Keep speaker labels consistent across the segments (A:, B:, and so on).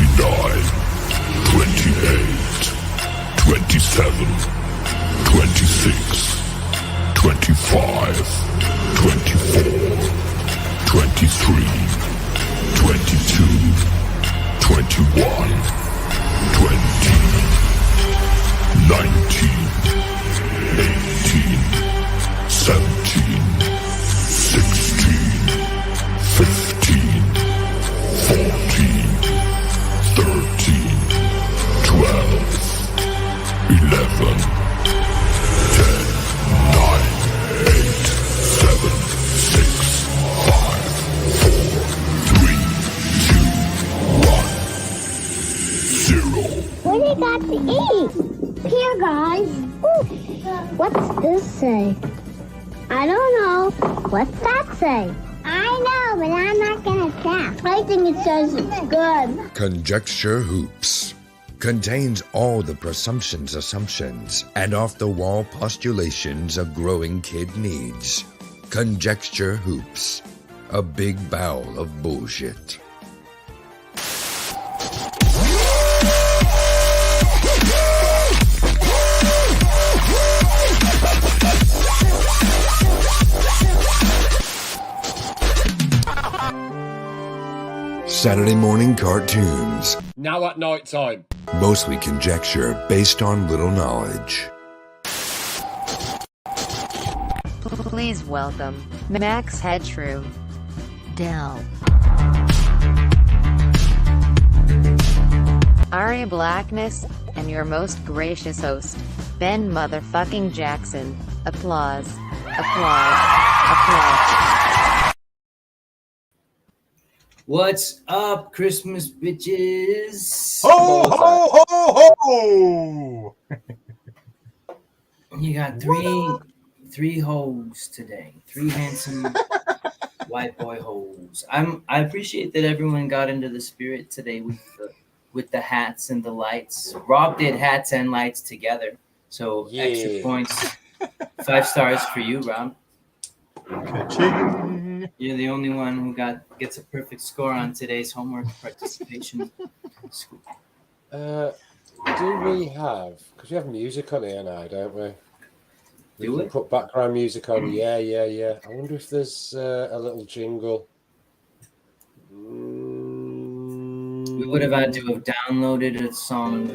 A: 29, 28, 27, 26, 25, 24, 23, 22, 21, 20, 19, 18, 17, 16, 15, 14, 13, 12, 11, 10, 9, 8, 7, 6, 5, 4, 3, 2, 1, 0.
B: What do you got to eat? Here, guys. Ooh. What's this say? I don't know. What's that say? I know, but I'm not gonna tell. I think it says it's good.
C: Conjecture Hoops contains all the presumptions, assumptions, and off-the-wall postulations a growing kid needs. Conjecture Hoops, a big bowl of bullshit. Saturday morning cartoons.
D: Now at night time.
C: Mostly conjecture based on little knowledge.
E: Please welcome Max Headshrew, Dell, Ari Blackness, and your most gracious host, Ben Motherfucking Jackson. Applause. Applause. Applause.
F: What's up, Christmas bitches?
G: Ho, ho, ho, ho!
F: You got three hoes today. Three handsome white boy hoes. I appreciate that everyone got into the spirit today with the hats and the lights. Rob did hats and lights together, so extra points. 5 stars for you, Rob.
G: Ka-ching.
F: You're the only one who gets a perfect score on today's homework participation.
D: Do we have? Because we have music on here now, don't we? We
F: Do
D: can
F: we?
D: put background music on. Yeah. I wonder if there's a little jingle.
F: We would have had to have downloaded a song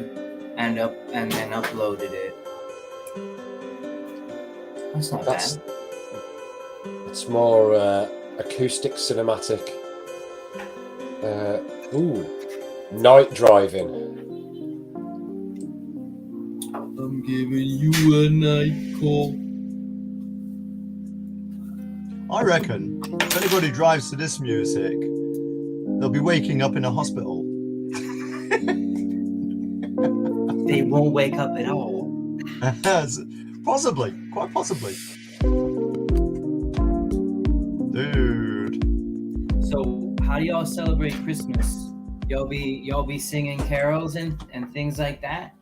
F: and then uploaded it. That's not bad.
D: It's more acoustic cinematic. Night driving.
F: I'm giving you a night call.
G: I reckon if anybody drives to this music, they'll be waking up in a hospital.
F: They won't wake up at all.
G: Possibly, quite possibly. Dude.
F: So how do y'all celebrate Christmas? Y'all be singing carols and things like that?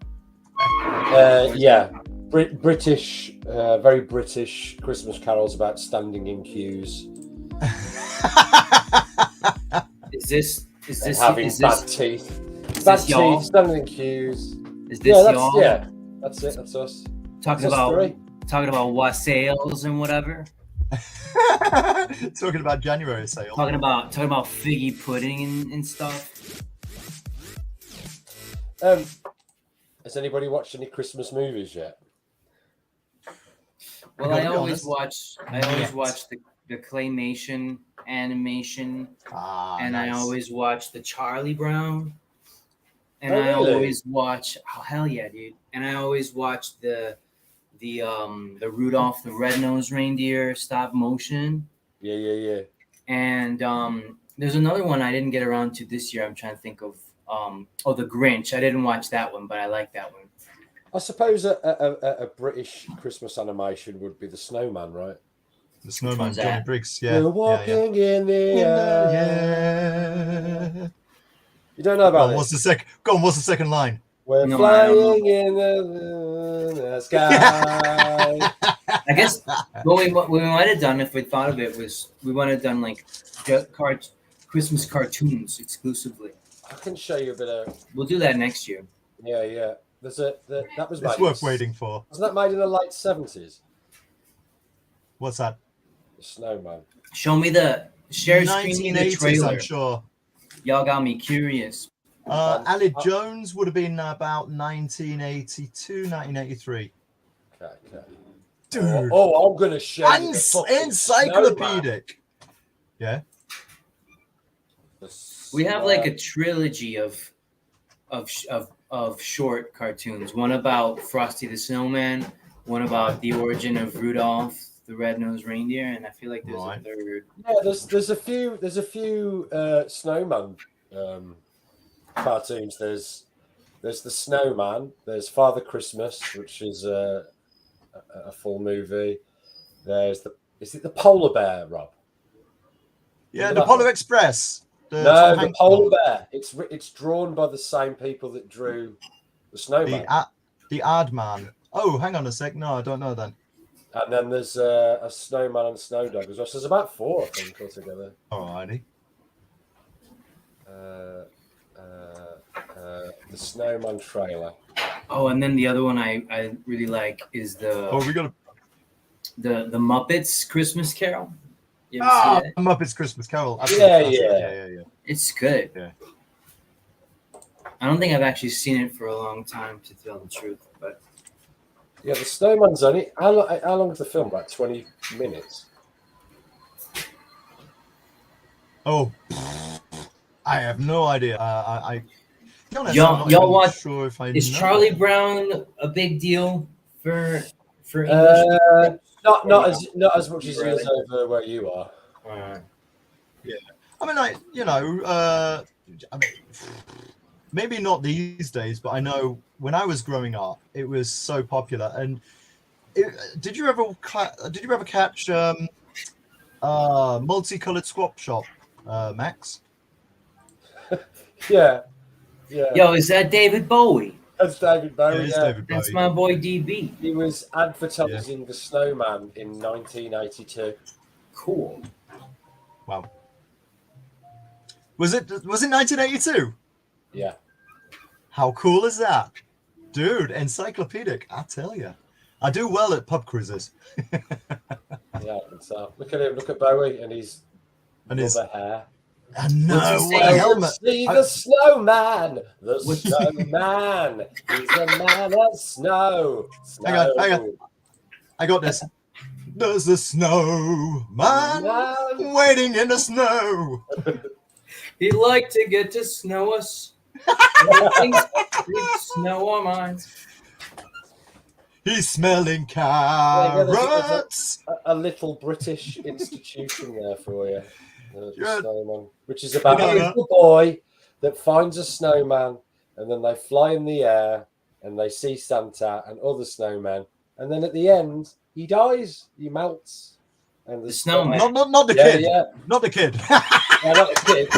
D: Yeah. British, very British Christmas carols about standing in queues.
F: Is this
D: having
F: is
D: bad
F: this,
D: teeth?
F: is
D: Bad
F: this y'all?
D: teeth, standing in queues.
F: Is this y'all?
D: Yeah, that's it. That's us.
F: Talking
D: Is us three?
F: about wassails and whatever.
G: Talking about January sale.
F: Talking about figgy pudding and stuff.
D: Has anybody watched any Christmas movies yet?
F: Well,
G: gotta
F: I
G: be
F: always
G: honest.
F: watch the claymation animation, and
G: nice.
F: I always watch the Charlie Brown, and
D: Oh,
F: I
D: really?
F: always watch hell yeah, dude, and I always watch the Rudolph the Red-Nosed Reindeer stop motion,
D: Yeah.
F: and there's another one I didn't get around to this year. I'm trying to think of the Grinch. I didn't watch that one, but I like that one.
D: I suppose a British Christmas animation would be The Snowman, right?
G: The snowman,
F: one's
G: Johnny
F: that?
G: Briggs. Yeah.
D: We're walking in the air.
G: Yeah.
D: You don't know about
G: What's
D: this?
G: the second line?
D: We're
F: No, I don't
D: flying in the sky.
F: I guess what we might have done if we thought of it was we might have done like Christmas cartoons exclusively.
D: can show you a bit of.
F: We'll do that next year.
D: Yeah. That was
G: It's
D: made.
G: worth waiting for.
D: Wasn't that made in the late 70s?
G: What's that?
D: The Snowman.
F: Show me share screen me the
G: 1980s,
F: trailer.
G: I'm sure.
F: Y'all got me curious.
G: Ali Jones would have been about 1982, 1983.
D: Okay.
G: Dude.
D: Oh, I'm gonna show you the fucking
G: Encyclopedic. Yeah.
F: We have like a trilogy of short cartoons. One about Frosty the Snowman, one about the origin of Rudolph the Red-Nosed Reindeer, and I feel like there's a third.
D: Yeah, there's a few snowman cartoons. There's the Snowman. There's Father Christmas, which is a full movie. Is it the Polar Bear, Rob?
G: Yeah, the Polar Express.
D: The Polar Bear. It's drawn by the same people that drew the Snowman.
G: The Aardman. Oh, hang on a sec. No, I don't know then.
D: And then there's a Snowman and Snow Dog as well. So there's about 4, I think, altogether.
G: Alrighty.
D: The Snowman trailer.
F: Oh, and then the other one I really like is the
G: We got
F: the Muppets Christmas Carol. You ever see that?
G: Muppets Christmas Carol.
D: Yeah.
F: It's good.
G: Yeah.
F: I don't think I've actually seen it for a long time, to tell the truth, but
D: Yeah, the Snowman's only how long is the film? About 20 minutes.
G: Oh, I have no idea. I
F: y'all watch.
G: Sure if I
F: is
G: know.
F: Charlie Brown a big deal for English?
D: Not as much as it is over where you are.
G: Yeah, I mean, maybe not these days, but I know when I was growing up, it was so popular. And did you ever catch Multicolored Swap Shop, Max?
D: Yeah.
F: Yo, is that David Bowie?
D: That's David Bowie.
G: It is David Bowie.
F: That's my boy DB.
D: He was advertising the Snowman in 1982.
F: Cool.
G: Wow. Was it 1982?
D: Yeah.
G: How cool is that? Dude, encyclopedic, I tell you. I do well at pub quizzes.
D: Yeah, I can tell. Look at him. Look at Bowie and his hair.
G: I know, what a
D: Say,
G: helmet.
D: See the snowman. The snowman. He's a man of snow.
G: Hang on. I got this. There's the snowman waiting in the snow.
F: He'd like to get to snow us. Things snow our minds.
G: He's smelling carrots.
D: A little British institution there for you. The snowman, which is about a little boy that finds a snowman, and then they fly in the air, and they see Santa and other snowmen, and then at the end he dies, he melts, and the
F: snowman.
G: Not the kid. Not the kid.
D: Yeah, not the kid.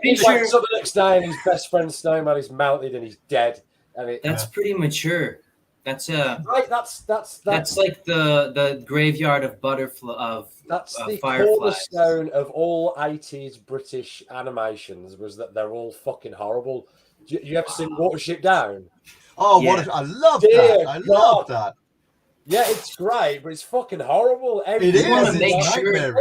D: He wakes up the next day, and his best friend's snowman is melted, and he's dead. And
F: that's pretty mature. That's
D: right. That's
F: like the graveyard of butterfly
D: That's the
F: fireflies.
D: cornerstone of all 80s British animations was that they're all fucking horrible. You ever seen Watership Down?
G: Oh, yeah. I love that. I love that.
D: Yeah, it's great, but it's fucking horrible.
G: It is.
D: They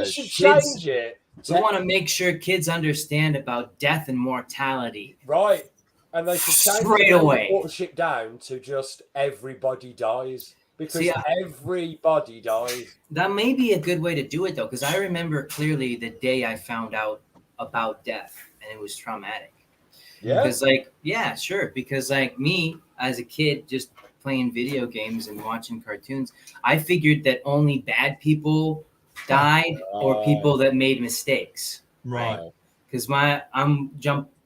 D: should change it.
F: We want to make sure kids understand about death and mortality.
D: Right. And they should change
F: straight away.
D: Watership Down to just everybody dies. Because everybody dies.
F: That may be a good way to do it, though, because I remember clearly the day I found out about death, and it was traumatic.
D: Yeah?
F: Because, sure. Because, me, as a kid, just playing video games and watching cartoons, I figured that only bad people died or people that made mistakes.
G: Right.
F: Because I'm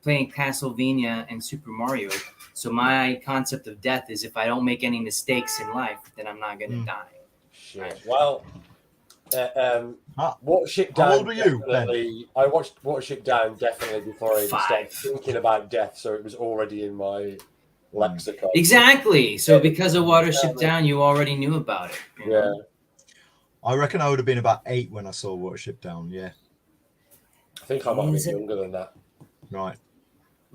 F: playing Castlevania and Super Mario. So my concept of death is if I don't make any mistakes in life, then I'm not going to die.
D: Shit. Well, Watership Down.
G: How old were you, Ben?
D: I watched Watership Down definitely before I even started thinking about death, so it was already in my lexicon.
F: Exactly. So because of Watership Down, you already knew about it. You know?
G: I reckon I would have been about 8 when I saw Watership Down, yeah.
D: I think I might have been younger than that.
G: Right.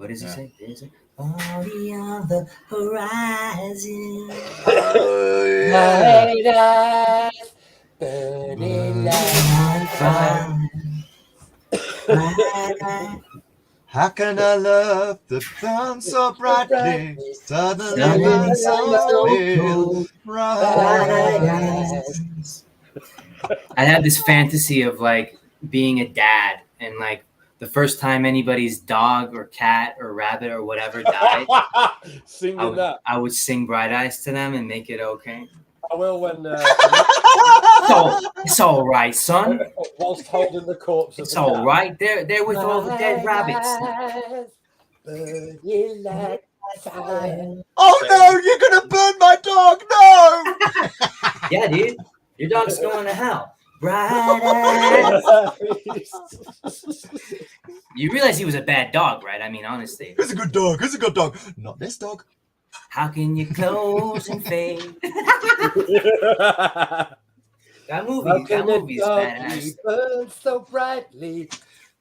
F: What does he say? There's a party on the horizon.
D: Bright eyes, burning like fire.
G: How can I love the sun so brightly? Suddenly I'm so pale.
F: I had this fantasy of like being a dad, and like the first time anybody's dog or cat or rabbit or whatever died,
D: Singing that.
F: I would sing Bright Eyes to them and make it okay.
D: I will when
F: It's all right, son.
D: whilst holding the corpse.
F: It's all right. They're with all the dead rabbits.
D: Burning like fire.
G: Oh no, you're gonna burn my dog! No!
F: Yeah, dude. Your dog's going to hell. Bright eyes. You realize he was a bad dog, right? I mean, honestly.
G: Who's a good dog? Who's a good dog? Not this dog.
F: How can you close and fade? That movie's badass.
D: Burn so brightly.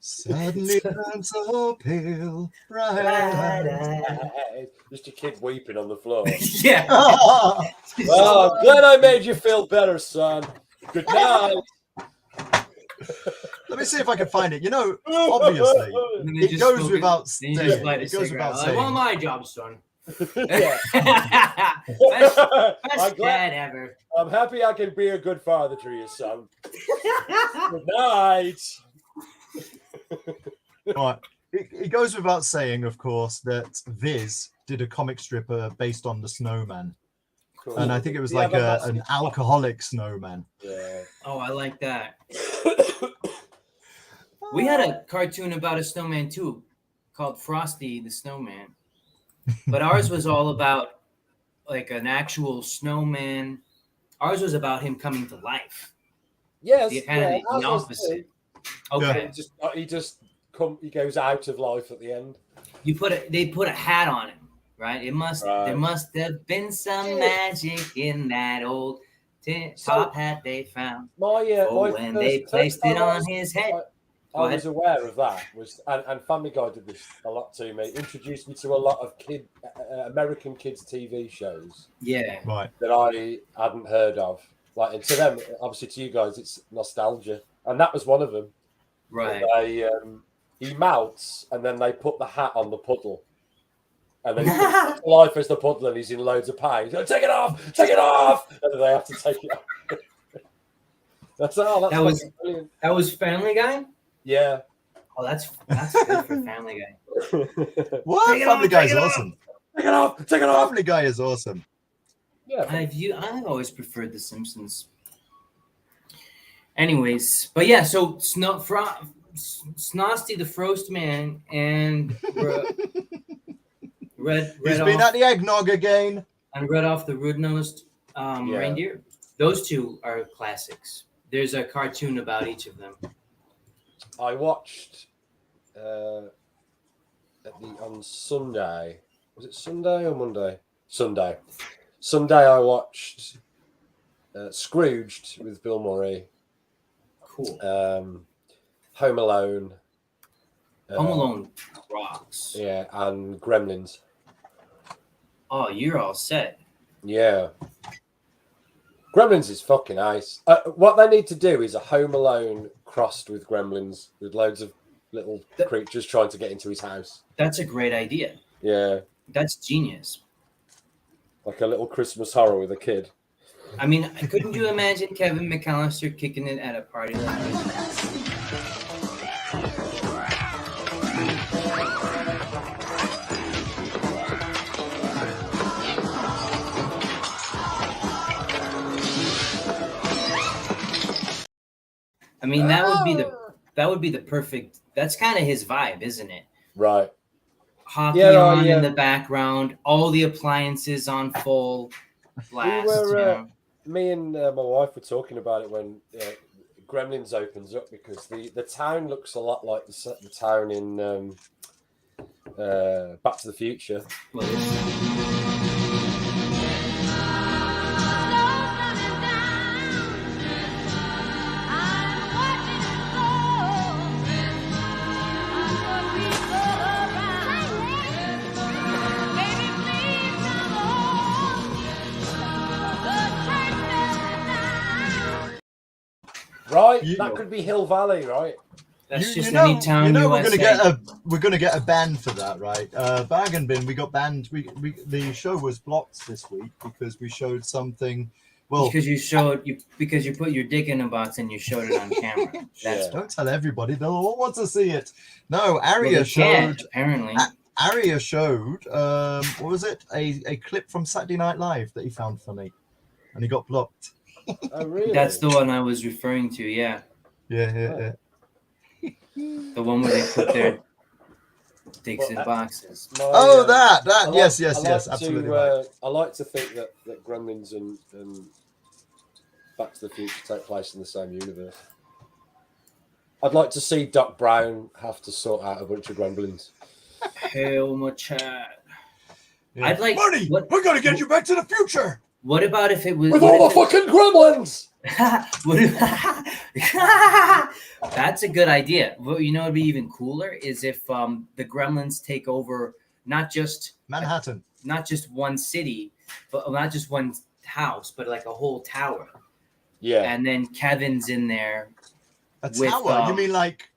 G: Suddenly I'm so pale.
F: Bright eyes.
D: Just a kid weeping on the floor.
F: Yeah.
D: Oh, I'm glad I made you feel better, son. Good night.
G: Let me see if I can find it. You know, obviously, it goes without saying. It goes without saying.
F: Well, my job, son.
D: Yeah.
F: Best dad ever.
D: I'm happy I can be a good father to you, son. Good night.
G: Right. It goes without saying, of course, that Viz did a comic strip based on the snowman.
D: Cool.
G: And I think it was like an alcoholic snowman.
D: Yeah.
F: Oh, I like that. We had a cartoon about a snowman too, called Frosty the Snowman. But ours was all about like an actual snowman. Ours was about him coming to life.
D: Yes.
F: Kind of the opposite. Okay.
D: Yeah. He goes out of life at the end.
F: They put a hat on him, right? There must have been some magic in that old top hat they found. When they placed it on his head.
D: I was aware of that. And Family Guy did this a lot to me. Introduced me to a lot of American kids TV shows.
F: Yeah.
G: Right.
D: That I hadn't heard of. Like, and to them, obviously to you guys, it's nostalgia. And that was one of them.
F: Right.
D: He melts, and then they put the hat on the puddle. And then he comes to life as the puddle, and he's in loads of pain. He's like, take it off! And then they have to take it off. That's brilliant.
F: That was Family Guy?
D: Yeah.
F: Oh, that's good for Family Guy.
G: What? Family Guy is awesome.
D: Take it off! Take it off!
G: Family Guy is awesome.
D: Yeah.
F: I've always preferred The Simpsons. Anyways, but yeah, so Snosty the Frost Man and Red
G: He's been at the eggnog again.
F: And Rudolph the Red-Nosed Reindeer. Those two are classics. There's a cartoon about each of them.
D: I watched on Sunday. Was it Sunday or Monday? Sunday. Sunday I watched Scrooged with Bill Murray.
F: Cool.
D: Home Alone.
F: Home Alone rocks.
D: Yeah, and Gremlins.
F: Oh, you're all set.
D: Yeah. Gremlins is fucking nice. What they need to do is a Home Alone crossed with Gremlins, with loads of little creatures trying to get into his house.
F: That's a great idea.
D: Yeah.
F: That's genius.
D: Like a little Christmas horror with a kid.
F: I mean, couldn't you imagine Kevin McAllister kicking it at a party like this? I mean, that would be the perfect. That's kind of his vibe, isn't it?
D: Right.
F: Hockey in the background, all the appliances on full blast.
D: Me and my wife were talking about it when Gremlins opens up, because the town looks a lot like the town in Back to the Future. right?
G: You-
D: That could be Hill Valley, right?
F: That's just
G: you know,
F: any town
G: you know
F: USA.
G: we're gonna get a ban for that, right? Bag and Bin, we got banned. The show was blocked this week because we showed something. Well,
F: because you put your dick in a box and you showed it on camera. That's
D: Yeah.
G: don't tell everybody; they'll all want to see it. No,
F: well,
G: Aria
F: they can't,
G: showed.
F: apparently.
G: Aria showed. What was it? A clip from Saturday Night Live that he found funny, and he got blocked.
D: Oh, really?
F: That's the one I was referring to. Yeah,
G: Yeah.
F: the one where they put their dicks in boxes.
G: Oh, that.
D: I like-
G: Yes,
D: I like
G: absolutely
D: to,
G: right.
D: I like to think that Gremlins and Back to the Future take place in the same universe. I'd like to see Doc Brown have to sort out a bunch of gremlins.
F: Hell, my child.
G: Yeah.
F: I'd like.
G: Marty,
F: What,
G: we're gonna get you back to the future.
F: what about if it was
D: With
F: what
D: all
F: if
D: the fucking gremlins!
F: what if, that's a good idea. What you know would be even cooler is if the Gremlins take over not just
G: Manhattan.
F: not just one city, but not just one house, but like a whole tower.
D: Yeah.
F: And then Kevin's in there,
G: A
F: with,
G: tower? You mean like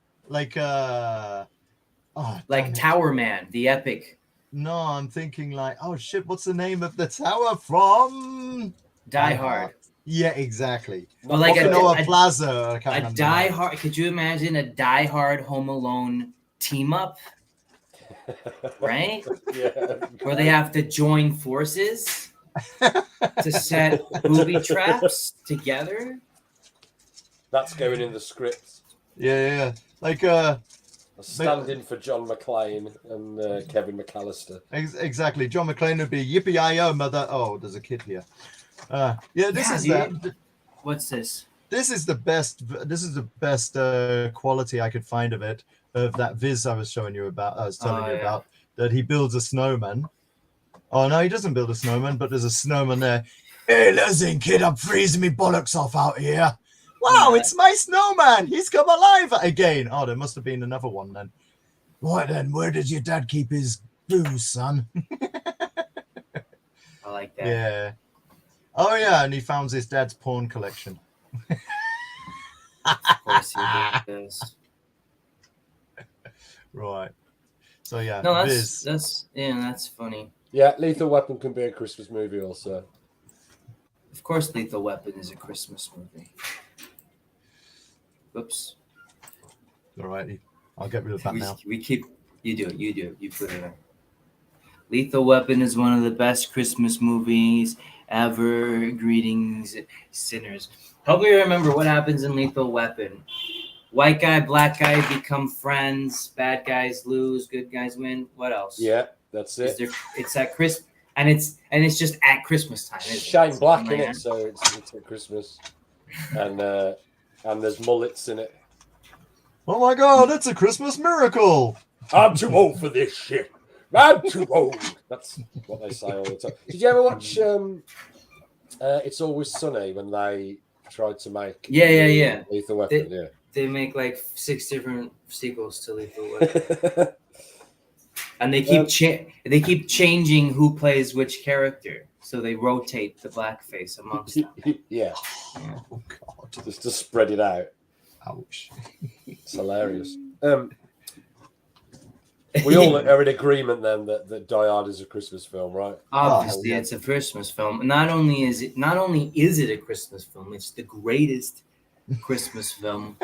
G: oh,
F: like
G: damn it.
F: Tower Man, the epic
G: No, I'm thinking like, oh shit, what's the name of the tower from
F: Die Hard.
G: Yeah, exactly.
F: But like
G: Okinawa
F: a
G: Plaza. I can't
F: a
G: remember
F: Die
G: now.
F: Hard. Could you imagine a Die Hard Home Alone team up, right?
D: Yeah.
F: Where they have to join forces to set booby traps together.
D: That's going in the script.
G: Yeah. Like
D: A stand-in for John McClane and Kevin McAllister.
G: exactly. John McClane would be yippee-yi-yo, mother. Oh, there's a kid here. This is
F: dude. What's this?
G: This is the best. This is the best quality I could find of it. Of that Viz I was showing you about. I was telling you about that he builds a snowman. Oh no, he doesn't build a snowman, but there's a snowman there. Hey, listen, kid, I'm freezing me bollocks off out here. Wow,
F: Yeah.
G: it's my snowman. He's come alive again. Oh, there must have been another one then. Right then, where did your dad keep his booze, son?
F: I like that.
G: Yeah. Oh yeah, and he found his dad's porn collection.
F: Of course he does.
G: Right. So yeah,
F: No,
G: Viz.
F: that's funny.
D: Yeah, Lethal Weapon can be a Christmas movie also.
F: Of course, Lethal Weapon is a Christmas movie. Whoops.
G: All right, I'll get rid of that now.
F: We keep. You do it. You put it in. Lethal Weapon is one of the best Christmas movies ever. Greetings, sinners. Help me remember what happens in Lethal Weapon. White guy, black guy become friends. Bad guys lose. Good guys win. What else?
D: Yeah, that's
F: Is
D: it.
F: it's at Christmas, and it's just at Christmas time. Isn't
D: Shane
F: it?
D: Black in
F: Something like
D: it, so it's at Christmas. And there's mullets in it.
G: Oh my God, it's a Christmas miracle!
D: I'm too old for this shit. I'm too old. That's what they say all the time. Did you ever watch It's Always Sunny when they tried to make
F: Yeah.
D: Lethal Weapon?
F: They make like 6 different sequels to Lethal Weapon, and they keep changing who plays which character, so they rotate the blackface amongst them.
D: Yeah,
G: Oh God.
D: just to spread it out.
G: Ouch.
D: It's hilarious. We all are in agreement then that Die Hard is a Christmas film, right?
F: Obviously,
G: yeah.
F: it's a Christmas film. Not only is it a Christmas film, it's the greatest Christmas film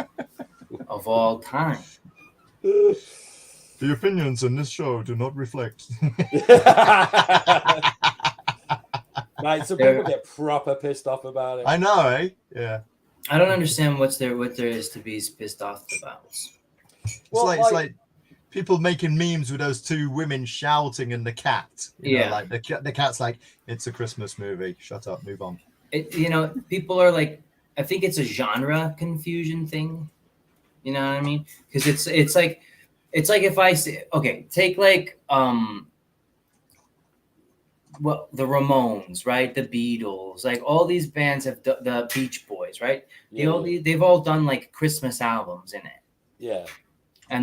F: of all time.
G: The opinions in this show do not reflect.
D: Mate, some people get proper pissed off about it.
G: I know, eh? Yeah.
F: I don't understand what there is to be pissed off about.
D: Well,
G: It's like people making memes with those two women shouting and the cat. You know,
F: Yeah.
G: like the cat's like, it's a Christmas movie. Shut up, move on.
F: People are like, I think it's a genre confusion thing. You know what I mean? Because it's like if I say, okay, take like well, the Ramones, right? The Beatles, like all these bands have the Beach Boys, right? They've all done like Christmas albums in it.
D: Yeah.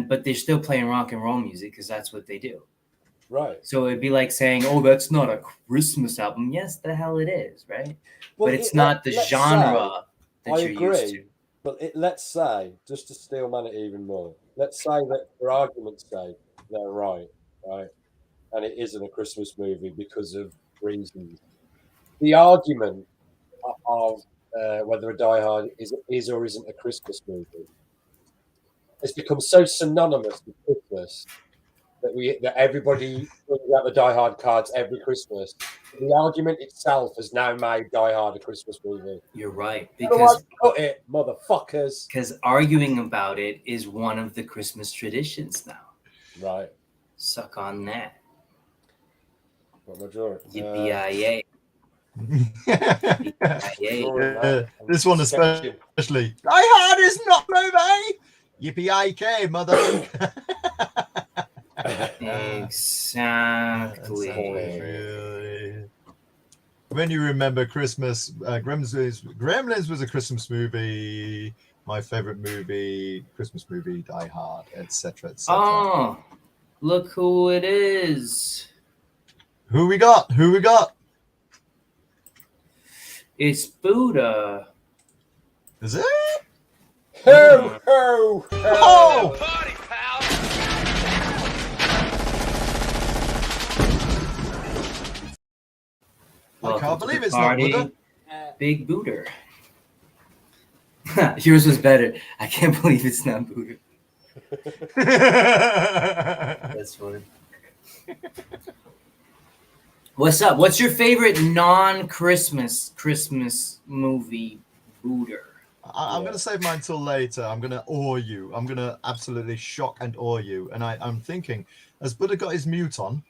F: But they're still playing rock and roll music because that's what they do.
D: Right.
F: So it'd be like saying, "Oh, that's not a Christmas album." Yes, the hell it is, right?
D: Well,
F: but it's not the
D: let's
F: genre
D: say,
F: that
D: I
F: you're
D: agree.
F: used to.
D: But let's say, just to steel man it even more, let's say that for argument's sake, they're right, and it isn't a Christmas movie because of reasons. The argument of whether a Die Hard is or isn't a Christmas movie has become so synonymous with Christmas that everybody brings out the Die Hard cards every Christmas. The argument itself has now made Die Hard a Christmas movie.
F: You're right,
D: Otherwise, cut it, motherfuckers.
F: because arguing about it is one of the Christmas traditions now.
D: Right.
F: Suck on that.
D: What am I drawing?
F: Yippee-yi-yay.
G: This one especially. Die Hard is not movie. Yippee-yi-yay, motherfucker.
F: Exactly.
G: When you remember Christmas, Gremlins was a Christmas movie. My favorite movie, Christmas movie, Die Hard, etc., etc.
F: Oh, look who it is.
G: Who we got?
F: It's Buddha.
G: Is it?
D: Ho, ho, ho.
G: Oh!
H: Party, pal!
G: I can't believe it's
F: Party.
G: not Buddha.
F: Big Buddha. Yours was better. I can't believe it's not Buddha. That's funny. What's up? What's your favorite non-Christmas movie, Buddha?
G: I'm going to save mine till later. I'm going to awe you. I'm going to absolutely shock and awe you. And I'm thinking, has Buddha got his mute on?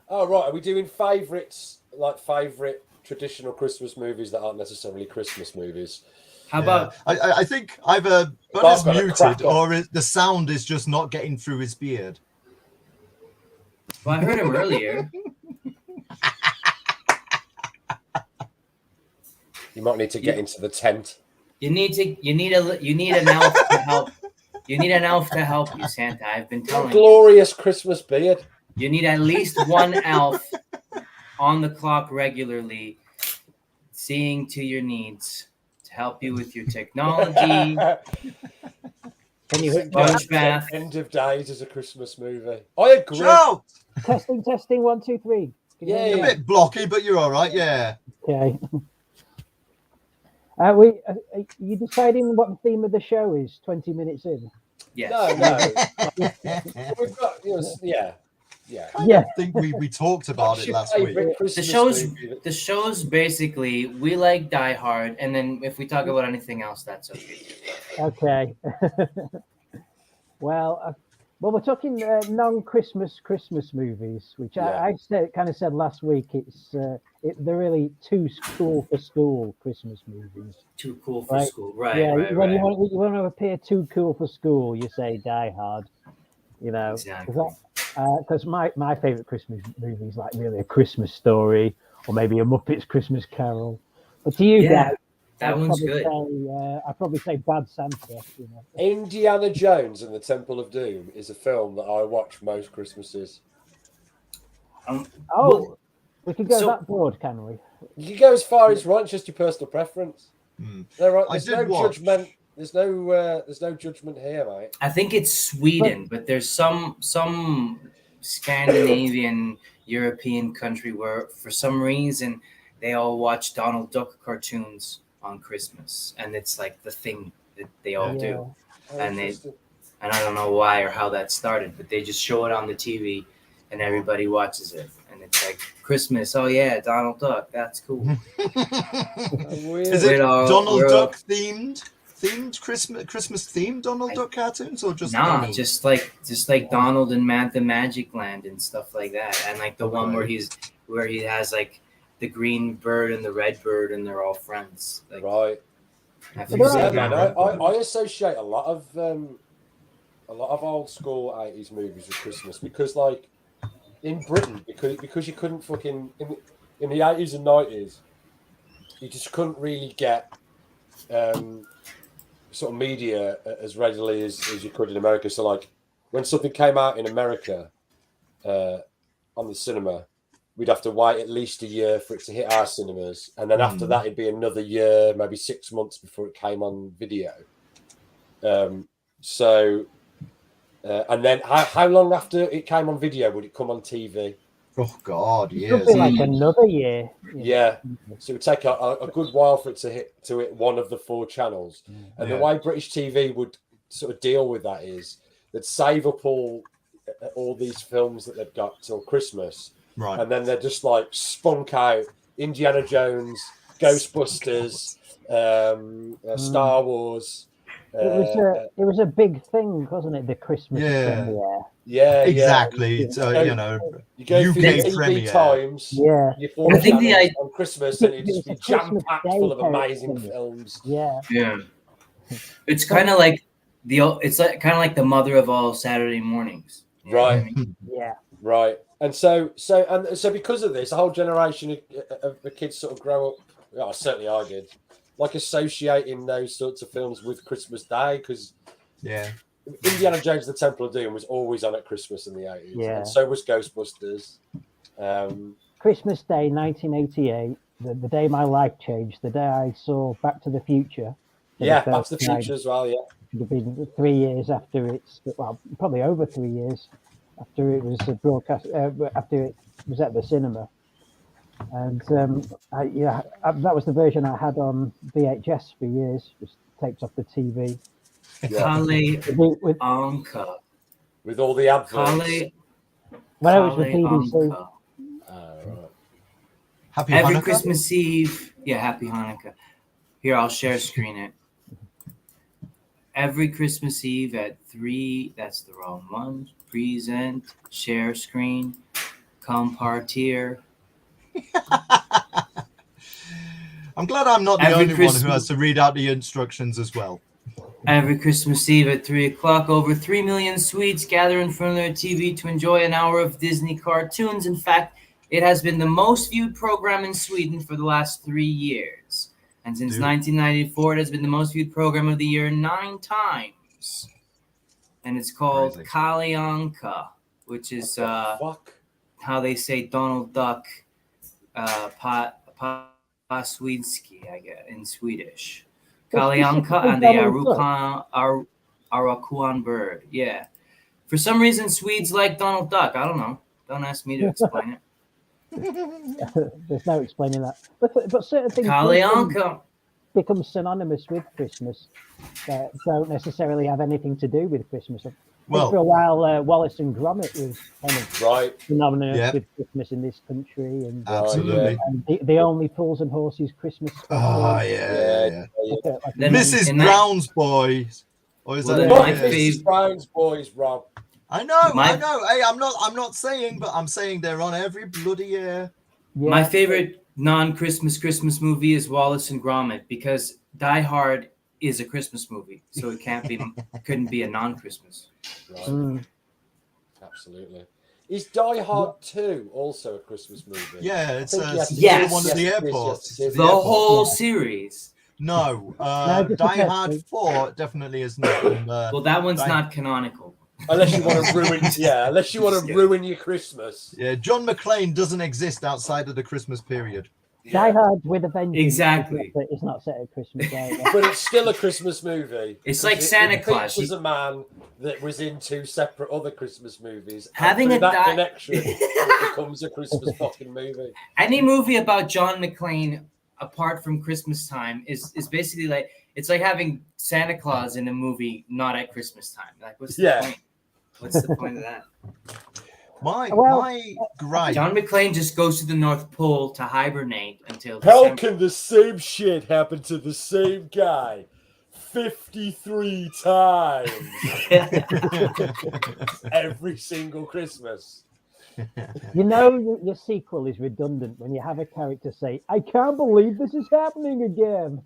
D: Oh, right. Are we doing favourites, like favourite traditional Christmas movies that aren't necessarily Christmas movies?
F: How about...
G: I think either
D: Bob's
G: Buddha's
D: got a
G: muted
D: crack on.
G: or the sound is just not getting through his beard.
F: Well, I heard him earlier.
D: You might need to get into the tent.
F: You need an elf to help. You need an elf to help you, Santa. I've been telling you.
D: Glorious Christmas beard.
F: You need at least one elf on the clock regularly, seeing to your needs to help you with your technology.
I: Can you
F: Punch bath.
D: End of Days is a Christmas movie. I agree.
G: Shout!
I: testing 1 2 3? Can you
D: Yeah,
I: hear
G: A
I: me?
G: bit blocky, but you're all right. Yeah.
I: Okay. You deciding what the theme of the show is 20 minutes in?
F: Yes.
D: No. We've got, yeah.
I: Yeah.
G: I think we talked about
D: What's
G: it
D: your
G: last week.
D: favourite Christmas movie?
F: The show's basically we like Die Hard, and then if we talk about anything else, that's okay.
I: Okay. Well, we're talking non-Christmas movies, which
D: Yeah.
I: I kind of said last week. They're really too cool for school Christmas movies.
F: Too cool for
I: Right.
F: school, right?
I: Yeah,
F: right,
I: when
F: right.
I: you want to appear too cool for school, you say Die Hard. You know,
F: Exactly.
I: because my favorite Christmas movie is like really A Christmas Story or maybe A Muppets Christmas Carol. But to you
F: Yeah,
I: guys,
F: that one's good.
I: I'd probably say Bad Santa. You know.
D: Indiana Jones and the Temple of Doom is a film that I watch most Christmases.
I: Oh, we could go
F: so-
I: that broad, can we?
D: You can go as far as right, just your personal preference. There's
G: did
D: no
G: watch.
D: judgment. There's no judgment here, mate.
F: I think it's Sweden, but there's some Scandinavian European country where for some reason they all watch Donald Duck cartoons on Christmas, and it's like the thing that they all do. And they-
D: Interesting.
F: And I don't know why or how that started, but they just show it on the TV and everybody watches it. And it's like Christmas. Oh yeah, Donald Duck. That's cool.
D: Weird.
G: Is it Donald
F: we're-
G: Duck themed Christmas themed Donald Duck cartoons or just
F: Nah,
G: any?
F: just like Donald and the Magic Land and stuff like that. And like the one where he has like the green bird and the red bird and they're all friends. Like,
D: Right.
F: have
I: But
F: you
I: there
F: seen
D: Yeah,
I: are-
F: that?
D: man, I associate a lot of old school 80s movies with Christmas because, like, in Britain, because you couldn't fucking in the 80s and 90s, you just couldn't really get sort of media as readily as you could in America. So, like, when something came out in America on the cinema, we'd have to wait at least a year for it to hit our cinemas, and then after that, it'd be another year, maybe 6 months before it came on video. So, and then how long after it came on video would it come on TV?
G: Oh God,
I: It
G: years.
I: could be like another year.
D: Yeah. So it would take a good while for it to hit one of the 4 channels. And the way British TV would sort of deal with that is they'd save up all these films that they've got till Christmas,
G: Right.
D: and then they're just like spunk out Indiana Jones, Ghostbusters, Star Wars.
I: It was a big thing, wasn't it? The Christmas premiere.
D: Yeah,
G: exactly.
D: Yeah.
G: So,
D: you go
G: UK
D: through the TV
G: premiere.
D: Times,
I: Yeah.
D: your 4 channels on Christmas, and it'd just be jam packed full of amazing films.
I: Yeah.
F: It's kind of like kind of like the mother of all Saturday mornings.
D: Right.
I: Yeah.
D: Right. And so because of this, a whole generation of the kids sort of grow up. Oh, certainly I did. Like associating those sorts of films with Christmas Day, because Indiana Jones and the Temple of Doom was always on at Christmas in the 80s.
I: Yeah.
D: And so was Ghostbusters.
I: Christmas Day 1988, the day my life changed, the day I saw Back to the Future.
D: Yeah, Back to the Future as well, yeah.
I: It would have been 3 years after probably over 3 years after it was broadcast, after it was at the cinema. And that was the version I had on VHS for years, just taped off the TV.
F: Kale Anka.
D: With all the adverts.
I: When I was with BBC.
D: Right.
G: Happy
F: Every
G: Hanukkah?
F: Christmas Eve. Yeah, Happy Hanukkah. Here, I'll share screen it. Every Christmas Eve at 3, that's the wrong one. Present, share screen, compartir.
G: I'm glad I'm not the
F: Every
G: only one who has to read out the instructions as well.
F: Every Christmas Eve at 3 o'clock, over 3 million Swedes gather in front of their TV to enjoy an hour of Disney cartoons. In fact, it has been the most viewed program in Sweden for the last 3 years. And since 1994, it has been the most viewed program of the year 9 times. And it's called Kalle Anka, which is how they say Donald Duck, Paswidski, I guess, in Swedish. Kalle Anka and the Arakuan bird. Yeah. For some reason, Swedes like Donald Duck. I don't know. Don't ask me to explain it.
I: There's no explaining that. But certain things become synonymous with Christmas that don't necessarily have anything to do with Christmas.
G: Well,
I: for a while, Wallace and Gromit was kind of synonymous with Christmas in this country. And,
G: absolutely.
I: And the Only Fools and Horses Christmas special.
G: Oh, yeah.
F: Then
G: Mrs. Brown's Boys. Or is that
D: Mrs. Brown's Boys, Rob?
G: I know. Hey, I'm not saying, but I'm saying they're on every bloody year.
I: Yeah.
F: My favorite non-Christmas Christmas movie is Wallace and Gromit, because Die Hard is a Christmas movie, so it couldn't be a non-Christmas.
D: Right. Absolutely. Is Die Hard 2 also a Christmas movie?
G: Yeah, it's one at the airport.
F: The whole series.
G: No, Die Hard 4 definitely is not.
F: Well, that one's not canonical.
D: Unless you want to ruin your Christmas.
G: Yeah, John McClane doesn't exist outside of the Christmas period.
I: Die Hard with a Vengeance.
F: Exactly.
I: It's not set at Christmas either.
D: But it's still a Christmas movie.
F: It's like Santa Claus.
D: It was a man that was in 2 separate other Christmas movies.
F: Having
D: that connection, it becomes a Christmas fucking movie.
F: Any movie about John McClane apart from Christmas time is basically like, it's like having Santa Claus in a movie not at Christmas time. Like, what's the point? What's the point of that?
G: My gripe.
F: John McClane just goes to the North Pole to hibernate until
D: How can the same shit happen to the same guy 53 times every single Christmas?
I: You know your sequel is redundant when you have a character say, "I can't believe this is happening again."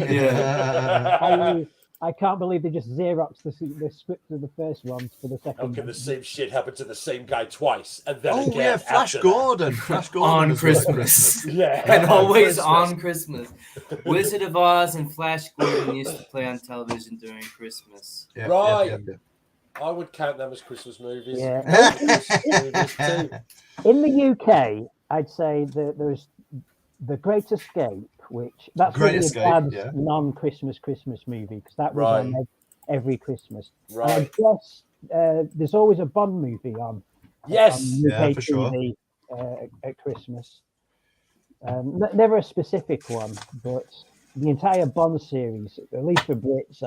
F: Yeah.
I: I can't believe they just Xeroxed the script of the first one for the second.
D: How can the same shit happen to the same guy twice and then again?
G: Oh yeah, Flash Gordon
F: on Christmas.
D: And
F: always on Christmas. Wizard of Oz and Flash Gordon used to play on television during Christmas.
G: Yeah,
D: right.
G: Yeah.
D: I would count them as Christmas movies.
I: Yeah.
D: Too.
I: In the UK, I'd say that there's The Great Escape which that's
G: Great
I: really
G: Escape,
I: a dad's
G: yeah.
I: non-Christmas movie because that was
D: Right.
I: on every Christmas.
D: Right.
I: And I guess there's always a Bond movie on
D: Yes.
G: Yeah,
I: UK
G: for sure.
I: TV at Christmas. Never a specific one, but the entire Bond series, at least for Brits,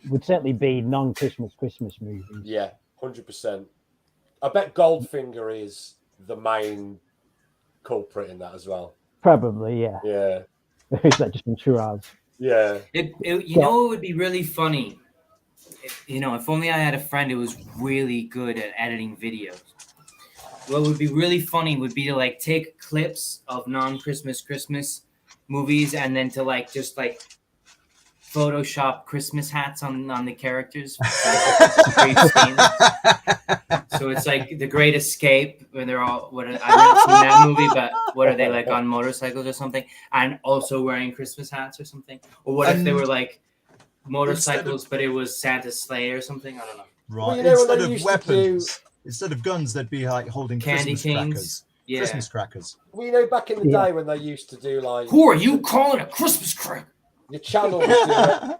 I: would certainly be non-Christmas movies.
D: Yeah, 100%. I bet Goldfinger is the main culprit in that as well.
I: Probably, yeah.
D: Yeah.
I: Is that just entourage?
D: Yeah.
F: You know, it would be really funny. If only I had a friend who was really good at editing videos. What would be really funny would be to like take clips of non-Christmas movies and then to just Photoshop Christmas hats on the characters. So it's like The Great Escape when they're all I've never seen that movie, but what are they like on motorcycles or something, and also wearing Christmas hats or something? Or what if they were like motorcycles, but it was Santa's sleigh or something? I don't know.
G: Right.
D: Well, you know,
G: instead
D: when they
G: of
D: used to
G: weapons, instead of guns, they'd be like holding
F: Candy
G: Christmas
F: canes.
G: crackers.
F: Yeah.
G: Christmas crackers.
D: Well, you know, back in the day when they used to do like...
F: Who are you calling a Christmas cracker?
D: Your channel would do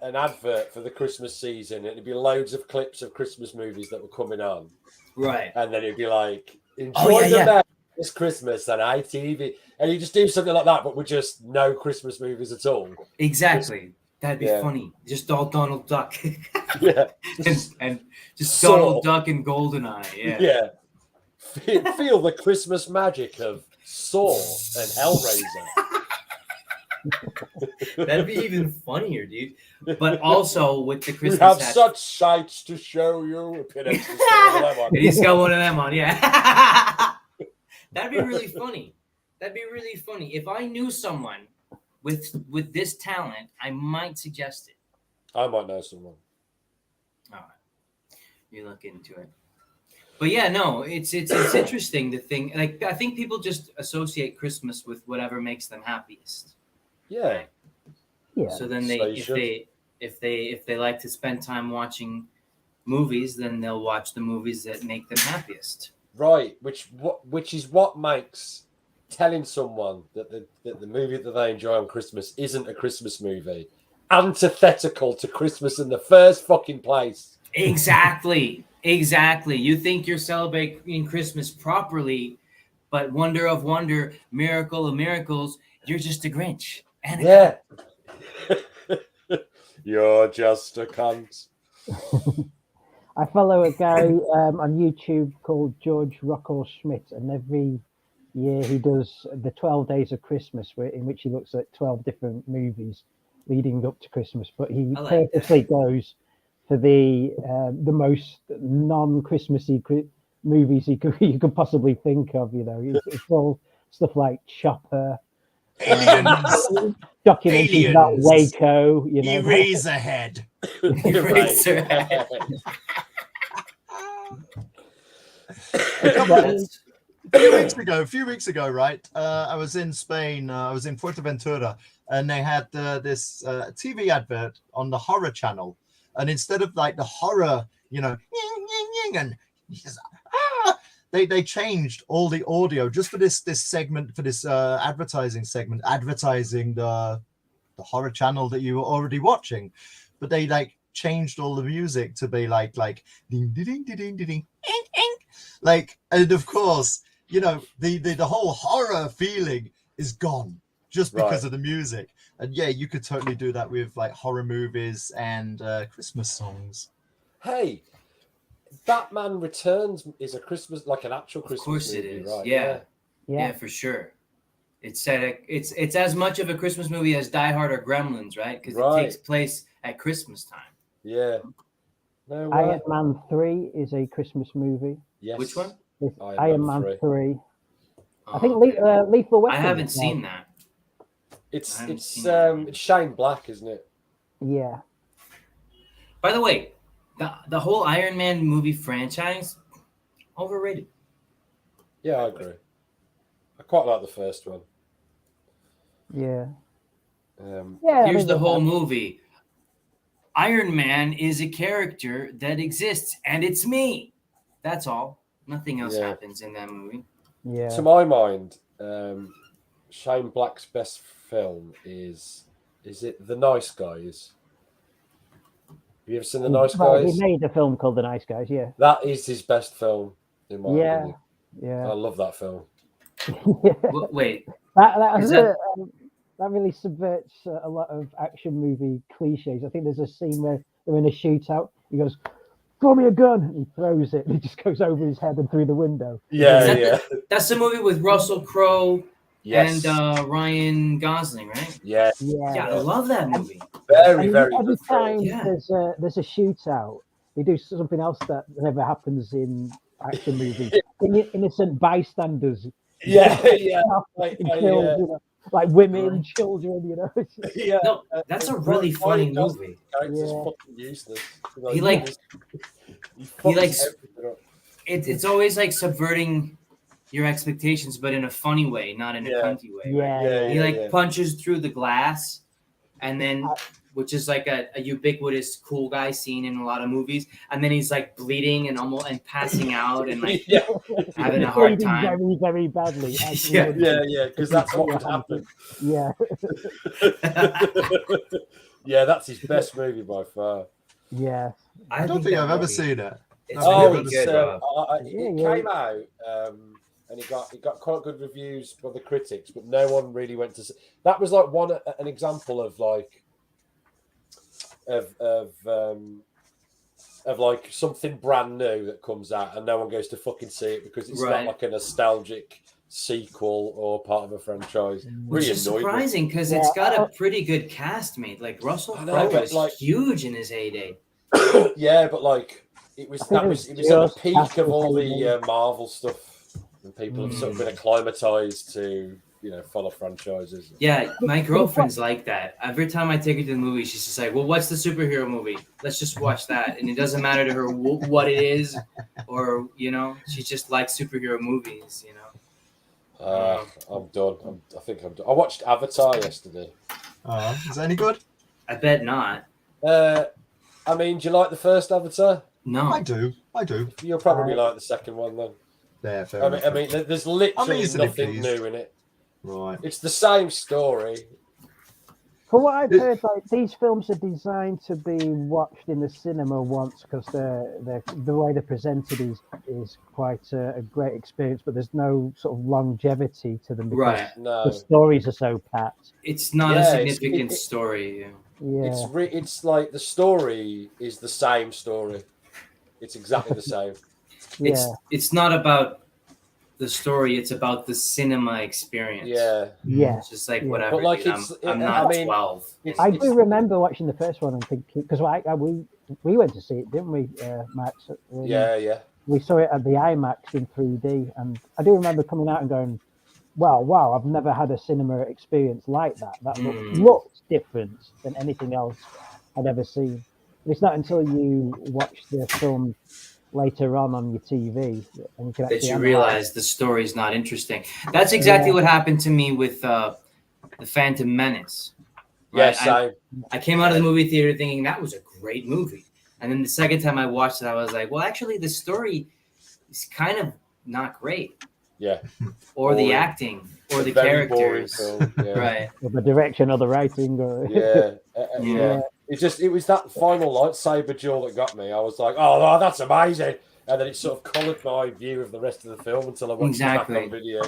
D: an advert for the Christmas season. It'd be loads of clips of Christmas movies that were coming on.
F: Right.
D: And then it'd be like, enjoy this Christmas on ITV. And you just do something like that, but with just no Christmas movies at all.
F: Exactly. That'd be funny. Just all Donald Duck.
D: Yeah.
F: and just Donald Duck and Goldeneye. Yeah.
D: Yeah. Feel the Christmas magic of Saw and Hellraiser.
F: That'd be even funnier, dude. But also with the Christmas
D: We have
F: hats.
D: such sights to show you.
F: And he's got one of them on, yeah. That'd be really funny. That'd be really funny. If I knew someone with this talent, I might suggest it.
D: I might know someone.
F: All right. You look into it. But yeah, no, it's interesting to think. Like, I think people just associate Christmas with whatever makes them happiest.
D: Yeah.
I: Yeah.
F: So then if they like to spend time watching movies, then they'll watch the movies that make them happiest.
D: Right, which is what makes telling someone that the movie that they enjoy on Christmas isn't a Christmas movie antithetical to Christmas in the first fucking place.
F: Exactly. You think you're celebrating Christmas properly, but wonder of wonder, miracle of miracles, you're just a Grinch.
D: Yeah. You're just a cunt.
I: I follow a guy on YouTube called George Rocco Schmidt, and every year he does the 12 Days of Christmas, in which he looks at 12 different movies leading up to Christmas. But he purposely goes for the most non-Christmassy movies you could possibly think of. You know, it's all stuff like Chopper, documentaries about Waco. You know,
G: Eraserhead.
F: Eraserhead.
G: A few weeks ago, right? I was in Spain. I was in Fuerteventura, and they had this TV advert on the horror channel. And instead of like the horror, and they changed all the audio just for this segment, for this advertising segment, advertising the horror channel that you were already watching. But they like changed all the music to be like ding ding ding ding ding, like, and of course, the whole horror feeling is gone just because of the music. And yeah, you could totally do that with like horror movies and Christmas songs.
D: Hey, Batman Returns is a Christmas, like an actual Christmas movie. Of course it is, right?
F: Yeah, for sure. It's as much of a Christmas movie as Die Hard or Gremlins, right? Because it takes place at Christmas time.
D: Yeah. No way.
I: Iron Man 3 is a Christmas movie.
D: Yes.
F: Which one?
I: Iron Man 3. I think Lethal Weapon.
F: I haven't seen that.
D: It's Shane Black, isn't it?
I: Yeah.
F: By the way, the whole Iron Man movie franchise, overrated.
D: Yeah, I agree. I quite like the first one.
I: Yeah.
F: Here's the whole movie. Iron Man is a character that exists, and it's me. That's all. Nothing else happens in that movie.
I: Yeah.
D: To my mind, Shane Black's best film is it The Nice Guys? Have you ever seen The Nice
I: Well,
D: Guys?
I: he made a film called The Nice Guys. Yeah.
D: That is his best film, in my
I: Yeah.
D: opinion.
I: Yeah.
D: I love that film.
F: Wait,
I: that really subverts a lot of action movie cliches. I think there's a scene where they're in a shootout. He goes, "Throw me a gun!" And he throws it, and it just goes over his head and through the window.
D: Yeah,
F: that's the movie with Russell Crowe
D: yes.
F: and Ryan Gosling, right?
D: Yeah.
F: Yeah, I love that movie.
D: Very, very
I: Every
D: good
I: time
D: film.
I: there's a shootout, they do something else that never happens in action movies. Innocent bystanders.
D: Yeah.
I: Killed, you know, like women, children, you know.
D: Yeah.
F: No, that's a really funny movie.
D: Character's fucking useless.
F: He it's always like subverting your expectations, but in a funny way, not in a cunty way.
I: Yeah.
F: He punches through the glass, and then which is like a ubiquitous cool guy scene in a lot of movies, and then he's like bleeding and passing out and like having a hard time,
I: very, very badly.
D: Yeah, because that's what would happen.
I: Yeah.
D: Yeah, that's his best movie by far.
I: Yeah.
G: I don't think I've ever seen it.
F: It's really good.
D: It came out, and it got quite good reviews by the critics, but no one really went to see. That was like an example of like of like something brand new that comes out and no one goes to fucking see it because it's not like a nostalgic sequel or part of a franchise.
F: Which is surprising because it's got a pretty good cast, mate. Like Russell Crowe was like huge in his heyday.
D: Yeah, but like it was at the peak of all the Marvel stuff, and people have sort of been acclimatized to follow franchises.
F: Yeah, my girlfriend's like that. Every time I take her to the movie, she's just like, "Well, what's the superhero movie? Let's just watch that." And it doesn't matter to her what it is, or she just likes superhero movies.
D: I'm done. I think I'm done. I watched Avatar yesterday.
G: Is that any good?
F: I bet not.
D: I mean, do you like the first Avatar?
F: No,
G: I do.
D: You'll probably like the second one then.
G: Yeah, fair
D: I
G: enough.
D: mean, there's literally nothing new in it.
G: Right.
D: It's the same story.
I: From what I've heard, like these films are designed to be watched in the cinema once because the way they're presented is quite a great experience, but there's no sort of longevity to them because the stories are so packed.
F: It's not a significant story.
I: Yeah.
D: It's like the story is the same story. It's exactly the same.
F: It's not about the story, it's about the cinema experience.
D: Yeah.
F: It's just like whatever.
D: But like
F: I'm not 12.
I: I do remember watching the first one and thinking because we went to see it, didn't we, Max?
D: Yeah.
I: We saw it at the IMAX in 3D, and I do remember coming out and going, "Wow! I've never had a cinema experience like that. That looks different than anything else I'd ever seen." And it's not until you watch the film later on your TV and you can actually
F: realize the story's not interesting. That's exactly what happened to me with the Phantom Menace. Right?
D: Yes,
F: I came out of the movie theater thinking that was a great movie, and then the second time I watched it, I was like, well, actually, the story is kind of not great.
D: Yeah.
F: Or the acting, or the characters, right?
I: Or the direction, or the writing, or
D: yeah. It was that final lightsaber duel that got me. I was like, oh, that's amazing. And then it sort of coloured my view of the rest of the film until I watched it back on video.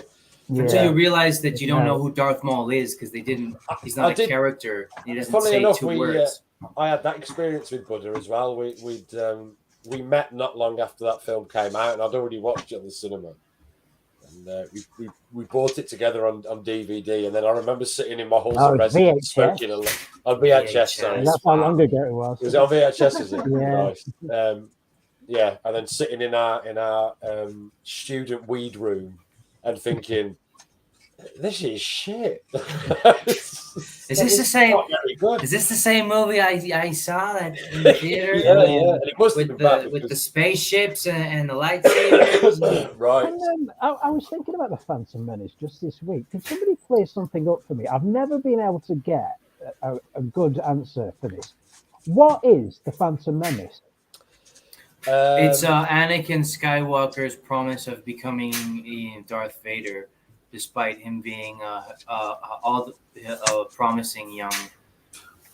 F: Until you realize that you don't know who Darth Maul is because he's not a character. He doesn't say two words.
D: I had that experience with Buddha as well. We met not long after that film came out, and I'd already watched it at the cinema. And we bought it together on DVD, and then I remember sitting in my halls of residence smoking on VHS. Sorry,
I: that's how long ago it was.
D: It was on VHS, is it?
I: Yeah.
D: Nice. And then sitting in our student weed room and thinking, this is shit.
F: Is this the same? Is this the same movie I saw in the theater?
D: Yeah. And it must
F: with the spaceships and the lightsabers.
D: Right.
I: And I was thinking about the Phantom Menace just this week. Can somebody play something up for me? I've never been able to get a good answer for this. What is the Phantom Menace?
F: It's Anakin Skywalker's promise of becoming Darth Vader. despite him being a promising young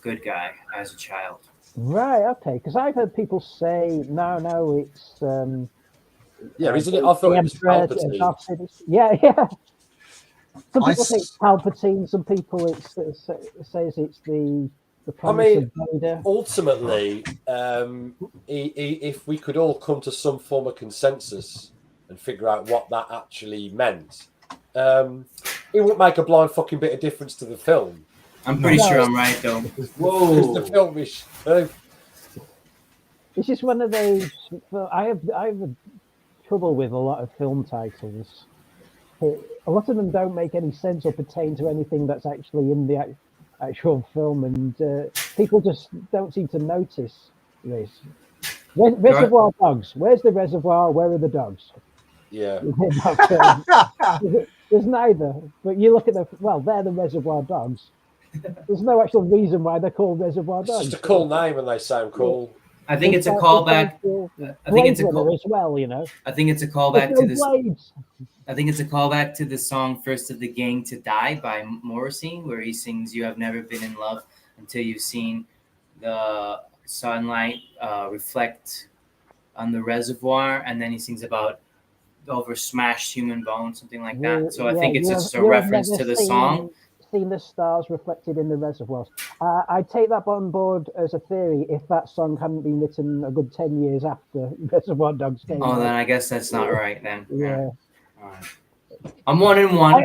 F: good guy as a child.
I: Right, okay, because I've heard people say, no, it's
D: Yeah, isn't it? I thought it was Palpatine.
I: Yeah. Some
G: I
I: people say it's
G: s-
I: Palpatine. Some people says it's the
D: I
I: promise
D: mean,
I: of Vader.
D: ultimately, if we could all come to some form of consensus and figure out what that actually meant, it wouldn't make a blind fucking bit of difference to the film.
F: I'm pretty sure I'm right though.
D: Because
F: Whoa.
D: the film is.
I: It's just one of those. I have trouble with a lot of film titles. A lot of them don't make any sense or pertain to anything that's actually in the actual film, and people just don't seem to notice this. Reservoir Dogs. Where's the reservoir? Where are the dogs?
D: Yeah.
I: There's neither. But you look at they're the Reservoir Dogs. There's no actual reason why they're called Reservoir
D: It's
I: Dogs.
D: just a cool name and they sound cool.
F: I think it's a callback. I think it's a
I: as well, you know.
F: I think it's a callback to this.
I: Blades.
F: I think it's a callback to the song "First of the Gang to Die" by Morrissey, where he sings, "You have never been in love until you've seen the sunlight reflect on the reservoir," and then he sings about over smashed human bones, something like that. So I think it's just a reference to the song.
I: Seen the stars reflected in the reservoirs. I take that on board as a theory if that song hadn't been written a good 10 years after Reservoir Dogs came out.
F: Then I guess that's not right then.
I: Yeah.
F: All right. I'm 1-1.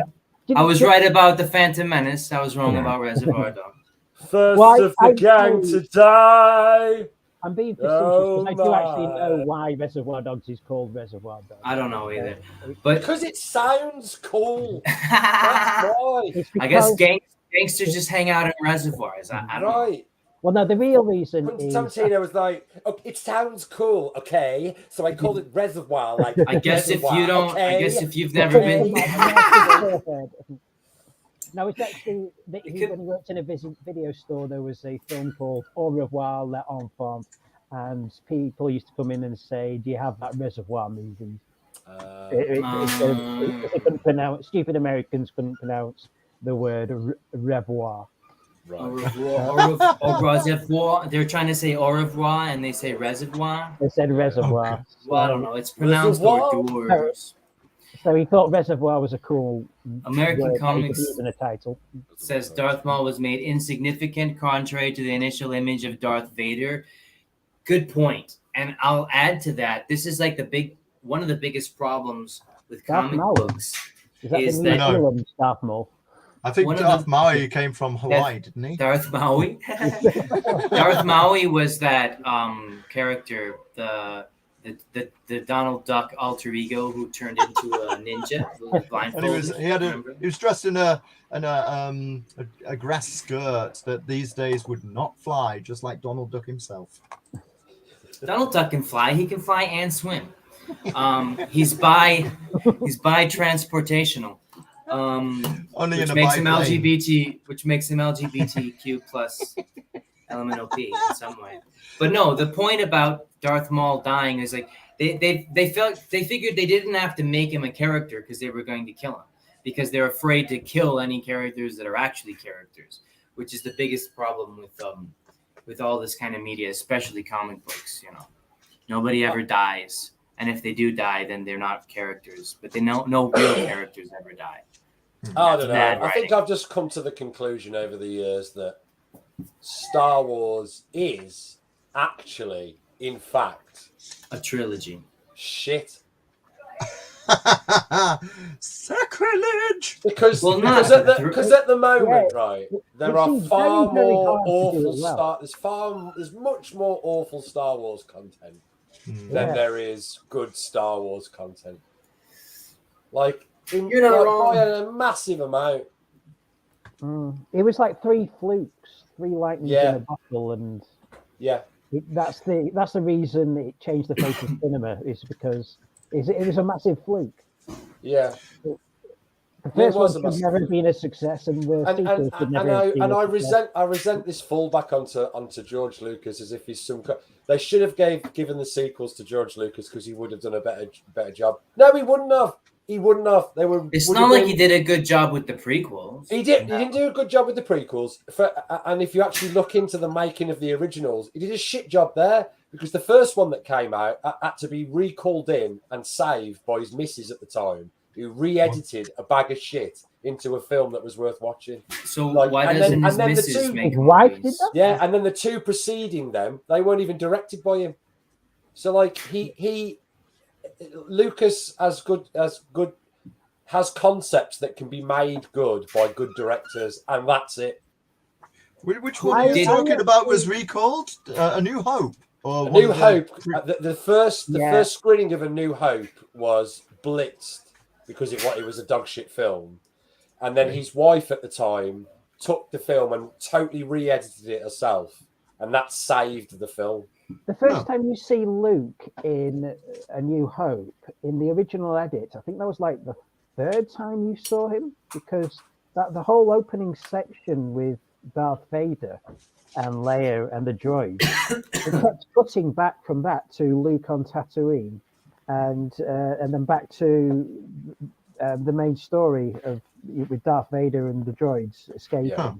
F: I was right about the Phantom Menace. I was wrong about Reservoir Dogs.
D: First of the gang to die.
I: I'm being facetious because I do actually know why Reservoir Dogs is called Reservoir Dogs.
F: I don't know either, but
D: because it sounds cool. That's why.
F: I guess gangsters just hang out in reservoirs. I don't know.
I: Well, no, the real reason is
D: Tarantino was like, oh, it sounds cool, okay, so I called it Reservoir. Like,
F: I guess
D: reservoir,
F: if you don't,
D: okay?
F: I guess if you've never been.
I: No, it's actually when he worked in a video store. There was a film called Au revoir, Les Enfants, and people used to come in and say, "Do you have that Reservoir movie?" They couldn't pronounce. Stupid Americans couldn't pronounce the word revoir.
F: Right. Au revoir. They're trying to say au revoir, and they say reservoir.
I: They said reservoir.
F: Okay. Well, I don't know. It's pronounced hors.
I: So he thought Reservoir was a cool
F: American comics
I: in a title.
F: Says Darth Maul was made insignificant, contrary to the initial image of Darth Vader. Good point. And I'll add to that. This is like one of the biggest problems with comic books.
I: Is that Darth Maul?
G: I think Darth Maui came from Hawaii, didn't he?
F: Darth Maui. Darth Maui was that character, the Donald Duck alter ego who turned into a ninja.
G: And he was dressed in a grass skirt that these days would not fly, just like Donald Duck himself.
F: Donald Duck can fly. He can fly and swim. He's bi-transportational. Which makes him LGBTQ plus LMNOP in some way. But no, the point about Darth Maul dying is like they figured they didn't have to make him a character because they were going to kill him, because they're afraid to kill any characters that are actually characters, which is the biggest problem with all this kind of media, especially comic books. You know, nobody ever dies, and if they do die, then they're not characters. But no real characters ever die.
D: I don't know. I think I've just come to the conclusion over the years that Star Wars is actually, in fact,
F: a trilogy.
D: Shit.
G: Sacrilege.
D: Because at the moment, right, there are far more awful there's much more awful Star Wars content than there is good Star Wars content. Like, you're not wrong. By a massive amount.
I: It was like three lightnings in a bottle, and that's the reason it changed the face of cinema, is because it was a massive fluke.
D: Yeah.
I: The first one should never been a success, and the sequel should never been a success.
D: I resent this fallback onto George Lucas as if he's some. They should have given the sequels to George Lucas because he would have done a better job. No, he wouldn't have. he wouldn't have. They were.
F: It's
D: would
F: not
D: have
F: like
D: been-
F: he did a good job with the prequels.
D: He did. He didn't do a good job with the prequels. And if you actually look into the making of the originals, he did a shit job there because the first one that came out had to be recalled in and saved by his missus at the time, who re-edited a bag of shit into a film that was worth watching.
F: So
D: Like,
F: why
D: and
F: doesn't
D: then-
F: his
D: and then the
F: missus
D: two-
F: make
I: His wife did
F: movies?
I: that?
D: Yeah, and then the two preceding them, they weren't even directed by him. So like Lucas has concepts that can be made good by good directors, and that's it.
G: Which one are you talking about was recalled? A New Hope? Or
D: A
G: one
D: New
G: of the
D: Hope.
G: pre-
D: The first
I: Yeah.
D: screening of A New Hope was blitzed because it was a dog shit film, and then his wife at the time took the film and totally re-edited it herself, and that saved the film.
I: The first time you see Luke in A New Hope, in the original edit, I think that was like the third time you saw him, because the whole opening section with Darth Vader and Leia and the droids, it kept cutting back from that to Luke on Tatooine, and then back to the main story with Darth Vader and the droids escaping.
D: Yeah.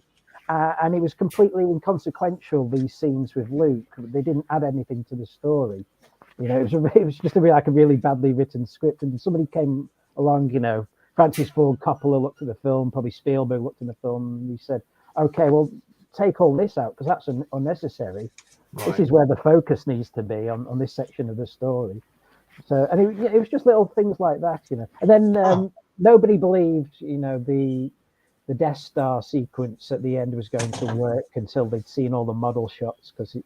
I: And it was completely inconsequential, these scenes with Luke. They didn't add anything to the story. You know, it was just like a really badly written script. And somebody came along, you know, Francis Ford Coppola looked at the film, probably Spielberg looked at the film, and he said, okay, well, take all this out because that's unnecessary.
G: Right.
I: This is where the focus needs to be on this section of the story. So, and it was just little things like that, you know. And then nobody believed, you know, the Death Star sequence at the end was going to work until they'd seen all the model shots, because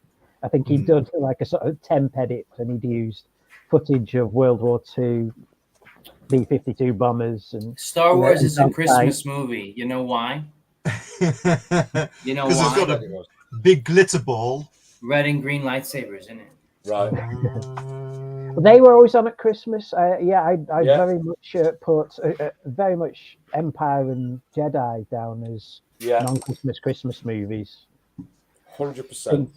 I: I think he'd done like a sort of temp edit and he'd used footage of World War II B-52 bombers. And
F: Star Wars
I: and
F: is a
I: outside.
F: Christmas movie. You know why? You know
G: Because it's
F: why?
G: got a big glitter ball.
F: Red and green lightsabers, isn't it?
D: Right.
I: They were always on at Christmas. I
D: Yeah.
I: very much put very much Empire and Jedi down as
D: Yeah.
I: non-Christmas movies.
D: 100%.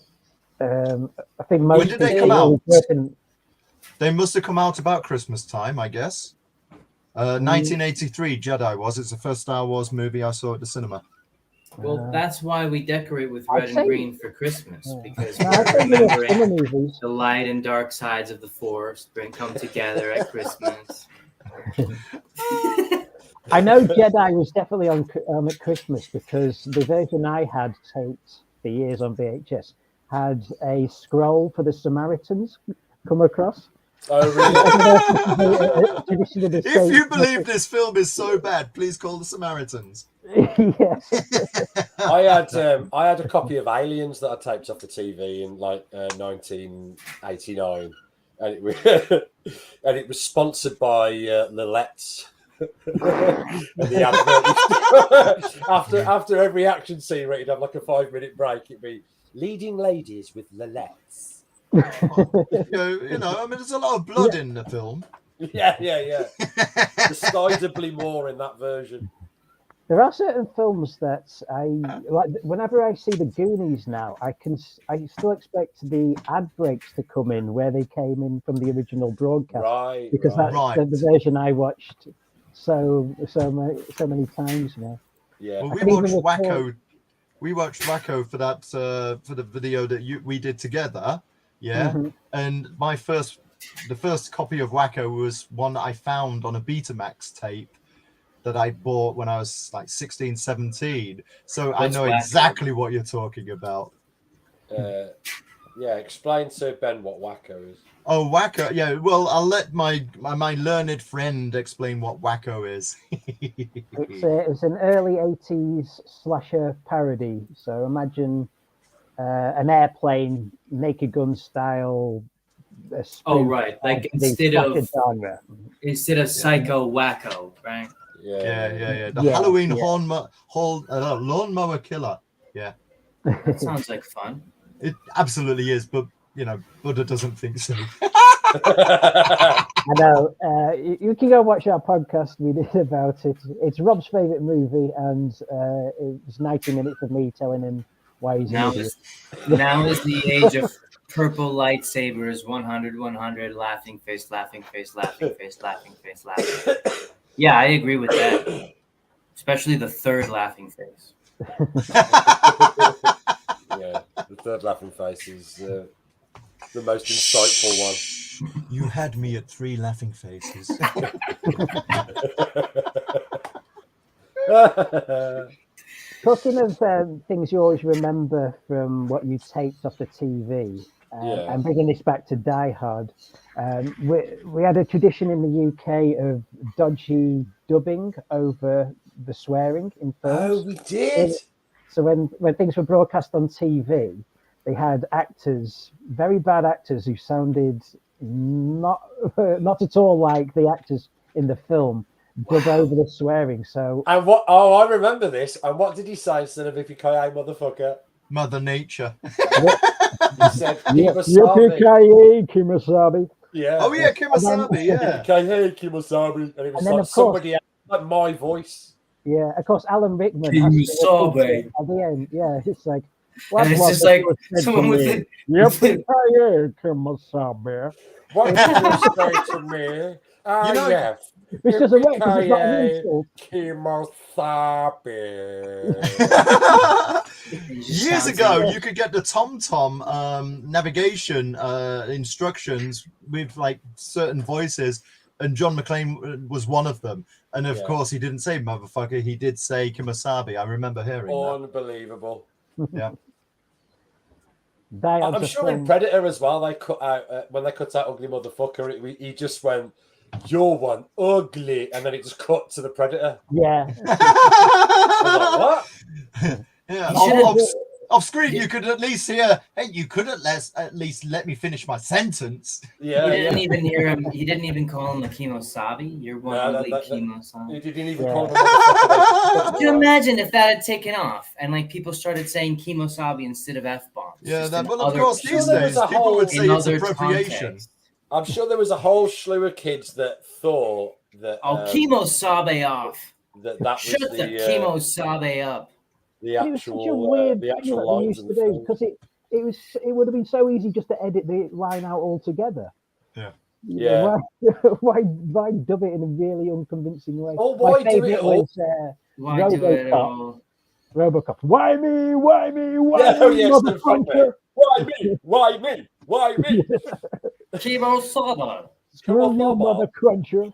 I: I think most
G: When did they
I: people
G: come out?
I: who work in-
G: They must have come out about Christmas time, I guess. 1983 Jedi was. It's the first Star Wars movie I saw at the cinema.
F: Well, that's why we decorate with
I: I'd
F: red
I: say-
F: and green for Christmas, because
I: No,
F: we're
I: I think they were summer
F: remembering
I: movies.
F: the light and dark sides of the Force come together at Christmas.
I: I know Jedi was definitely on at Christmas because the version I had taped for years on VHS had a scroll for the Samaritans come across.
D: Oh, really?
G: If you believe this film is so bad, please call the Samaritans.
I: Yes.
D: I had a copy of Aliens that I taped off the TV in like 1989, and it was and it was sponsored by Lillette's. And the advert after every action scene, right, you'd have like a 5-minute break. It'd be leading ladies with Lillette's.
G: you know, I mean, there's a lot of blood in the film.
D: Yeah. Decidedly more in that version.
I: There are certain films that I like. Whenever I see the Goonies now, I still expect the ad breaks to come in where they came in from the original broadcast,
D: Right.
I: because that's the version I watched so many times now.
D: Yeah.
G: Well,
I: And even before-
G: we watched Wacko for that for the video that we did together. Yeah.
I: Mhm.
G: And the first copy of Wacko was one that I found on a Betamax tape that I bought when I was like 16, 17. So I
F: What's
G: know
F: Wacko?
G: exactly what you're talking about.
D: Yeah, explain to Ben what Wacko is.
G: Oh, Wacko. Yeah, well, I'll let my learned friend explain what Wacko is.
I: It's an early 80s slasher parody. So imagine an airplane, Naked Gun style.
F: Oh, right. Like instead of
I: genre.
F: Psycho Wacko, right?
D: Yeah.
G: The
I: Yeah,
G: Halloween
I: yeah.
G: lawnmower killer. Yeah,
F: That sounds like fun.
G: it absolutely is. But you know, Buddha doesn't think so.
I: I know. You can go watch our podcast we did about it. It's Rob's favorite movie, and it's 90 minutes of me telling him why he's
F: Now
I: an idiot.
F: is the age of purple lightsabers, 100, 100, laughing face, laughing face, laughing face, laughing face, laughing. Yeah, I agree with that. Especially the third laughing face.
D: Yeah, the third laughing face is the most insightful one.
G: You had me at 3 laughing faces.
I: Talking of things you always remember from what you taped off the TV,
D: Yeah.
I: and bringing this back to Die Hard, we had a tradition in the UK of dodgy dubbing over the swearing in films.
D: Oh, we did.
I: So when things were broadcast on TV, they had actors, very bad actors, who sounded not at all like the actors in the film, dub over the swearing. So
D: And what? Oh, I remember this. And what did he say instead of "yippee-ki-yay, motherfucker"?
G: Mother Nature.
D: He said
I: Yippee-ki-yay, Kimasabi.
D: Yeah.
G: Oh yeah, Kimasabi, yeah.
D: Yippee-ki-yay, Kimasabi. And it was
I: And then,
D: like
I: of course-
D: somebody else, like my voice.
I: Yeah, of course, Alan Rickman has to
F: Kimasabi.
I: at the end. Yeah, it's like,
F: And it's just like someone with
I: it.
F: it.
I: Yippee-ki-yay, Kimasabi.
D: What did you say to me? Ah,
G: You know-
D: yes.
I: Which doesn't work because it's not an
D: Yippee-ki-yay,
I: insult.
D: Kimasabi.
G: Years ago, you could get the TomTom navigation instructions with like certain voices, and John McClane was one of them. And of
D: Yeah.
G: course, he didn't say motherfucker; he did say Kimasabi. I remember hearing
D: Unbelievable.
G: that. Yeah.
I: Die Hard's
D: I'm
I: a
D: sure in
I: film.
D: Predator as well, they cut out when they cut out ugly motherfucker. He just went, "You're one ugly," and then it just cut to the Predator.
I: Yeah,
D: I was like, what?
G: Yeah.
F: You should've-
G: Off screen, you could at least hear, "Hey, you could at least let me finish my sentence."
D: Yeah,
F: You didn't
D: yeah.
F: even hear him. He didn't even call him a Kemosabe. You're one
D: No,
F: ugly
D: that-
F: Kemosabe.
D: He didn't even
I: Yeah.
D: call him a motherfucker.
F: Could you imagine if that had taken off and like people started saying Kemosabe instead of F bombs?
G: Yeah, well, of course, these
D: Sure, there
G: days
D: was a
G: people
D: whole-
G: would say
F: in
G: it's
F: other
G: appropriation.
F: contexts.
D: I'm sure there was a whole slew of kids that thought that
F: Oh, Kemosabe off.
D: that was
F: Shut the Kemosabe up.
D: the
I: it was such a
D: actual
I: weird
D: the
I: thing
D: actual
I: that they
D: lines
I: used
D: of
I: to
D: the
I: do
D: film.
I: because it would have been so easy just to edit the line out altogether.
G: Yeah.
D: Yeah.
I: Why dub it in a really unconvincing way?
D: Oh, why
I: My
D: do it
I: favourite
D: all?
I: was
F: Why do it all?
I: Robocop. Why me? Why me? Why
D: Yeah, oh,
I: me,
D: yes, the front
I: motherfucker?
D: Why me? Why me? Why me?
F: Kemosabe.
I: Screw you,
D: Mama.
I: mother cruncher.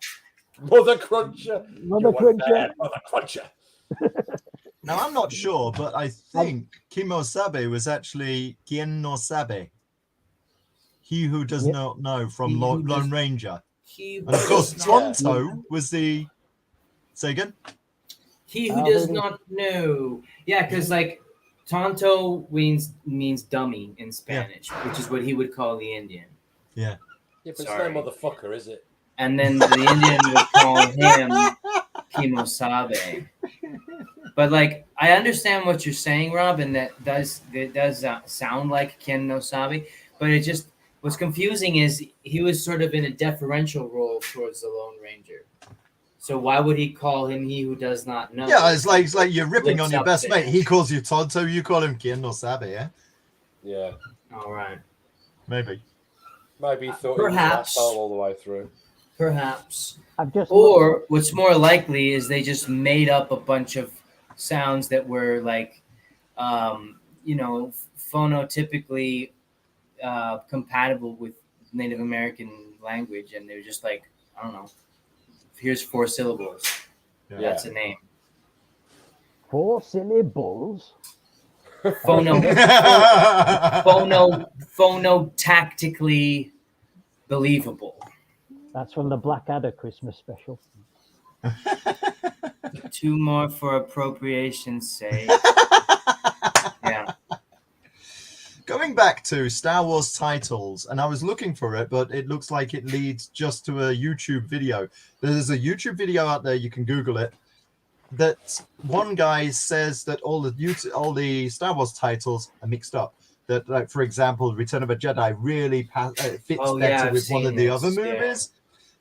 D: Mother cruncher.
I: Mother
D: You want
I: cruncher.
D: that, Mother cruncher.
G: Now, I'm not sure, but I think Kimosabe was actually Quien no sabe. He who does
I: Yep.
G: not know from
F: He who
G: Lone
F: does-
G: Ranger.
F: He
G: And of
F: who
G: course,
F: does not-
G: Tonto was the. Say again?
F: He who does not know. Yeah, because like Tonto means dummy in Spanish, which is what he would call the Indian.
G: Yeah.
D: Yeah, but
F: Sorry.
D: it's no motherfucker, is it?
F: And then the Indian would call him Kimosabe. But like, I understand what you're saying, Rob, and that does sound like Ken no Sabe. But it just what's confusing is he was sort of in a deferential role towards the Lone Ranger. So why would he call him he who does not know?
G: Yeah, it's like you're ripping
F: Lips
G: on your
F: up
G: best
F: there.
G: mate. He calls you Tonto, you call him Quien no sabe, yeah?
D: Yeah.
F: All right.
G: Maybe.
D: Maybe he thought
F: Perhaps.
D: he was an asshole all the way through.
F: Perhaps.
I: I've just
F: Or what's more likely is they just made up a bunch of sounds that were like, phonotypically compatible with Native American language, and they're just like, I don't know. Here's 4 syllables.
G: Yeah.
F: That's a name.
I: 4 syllables.
F: Phonotactically believable.
I: That's from the Blackadder Christmas special.
F: 2 more for appropriation's sake. Yeah.
G: Going back to Star Wars titles, and I was looking for it, but it looks like it leads just to a YouTube video. There's a YouTube video out there, you can Google it, that one guy says that all the Star Wars titles are mixed up. That, like, for example, Return of a Jedi really fits
F: Oh, yeah,
G: better
F: I've
G: with one of
F: seen
G: the
F: this,
G: other
F: yeah.
G: movies.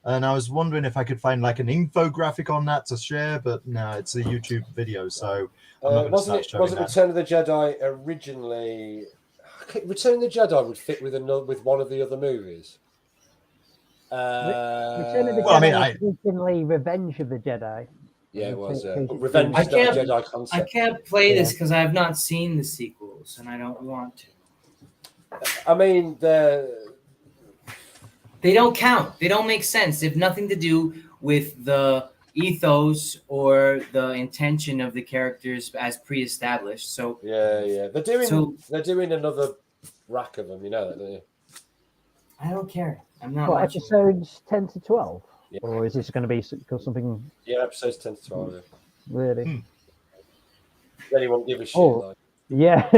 G: And I was wondering if I could find like an infographic on that to share, but no, it's a YouTube video, so I'm not going to start showing
D: Wasn't
G: that.
D: Return of the Jedi originally? Return of the Jedi would fit with one of the other movies.
I: Return of the
G: Well, I
I: Jedi
G: mean,
I: was originally Revenge of the Jedi.
D: Yeah, it was.
I: Okay.
D: But Revenge
F: I
D: is not a
F: can't-
D: Jedi
F: I
D: concept.
F: can't play this
I: Yeah.
F: because I have not seen the sequels, and I don't want to.
D: I mean,
F: They don't count. They don't make sense. They have nothing to do with the ethos or the intention of the characters as pre-established. So
D: yeah. They're doing another rack of them. You know that, don't you?
F: I don't care. I'm not
I: What,
F: watching.
I: episodes 10 to 12?
D: Yeah.
I: Or is this going to be something
D: Yeah, episodes 10 to 12. Yeah.
I: really?
D: Does anyone give a shit?
I: Oh.
D: Like,
I: Yeah,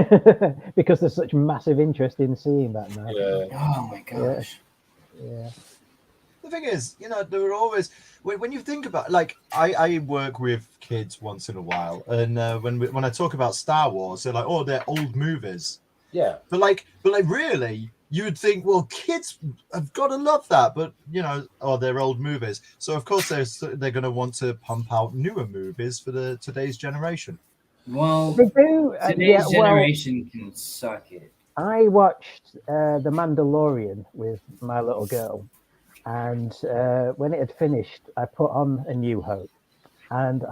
I: because there's such massive interest in seeing that now.
D: yeah.
F: Oh my gosh.
I: Yeah.
G: The thing is, you know, there are always when you think about like I work with kids once in a while, and when I talk about Star Wars, they're like, oh, they're old movies.
D: Yeah.
G: But really, you would think, well, kids have got to love that, but you know, oh, they're old movies. So of course they're going to want to pump out newer movies for today's generation.
F: Well,
I: They do.
F: today's generation can suck it.
I: I watched The Mandalorian with my little girl, and when it had finished, I put on A New Hope, and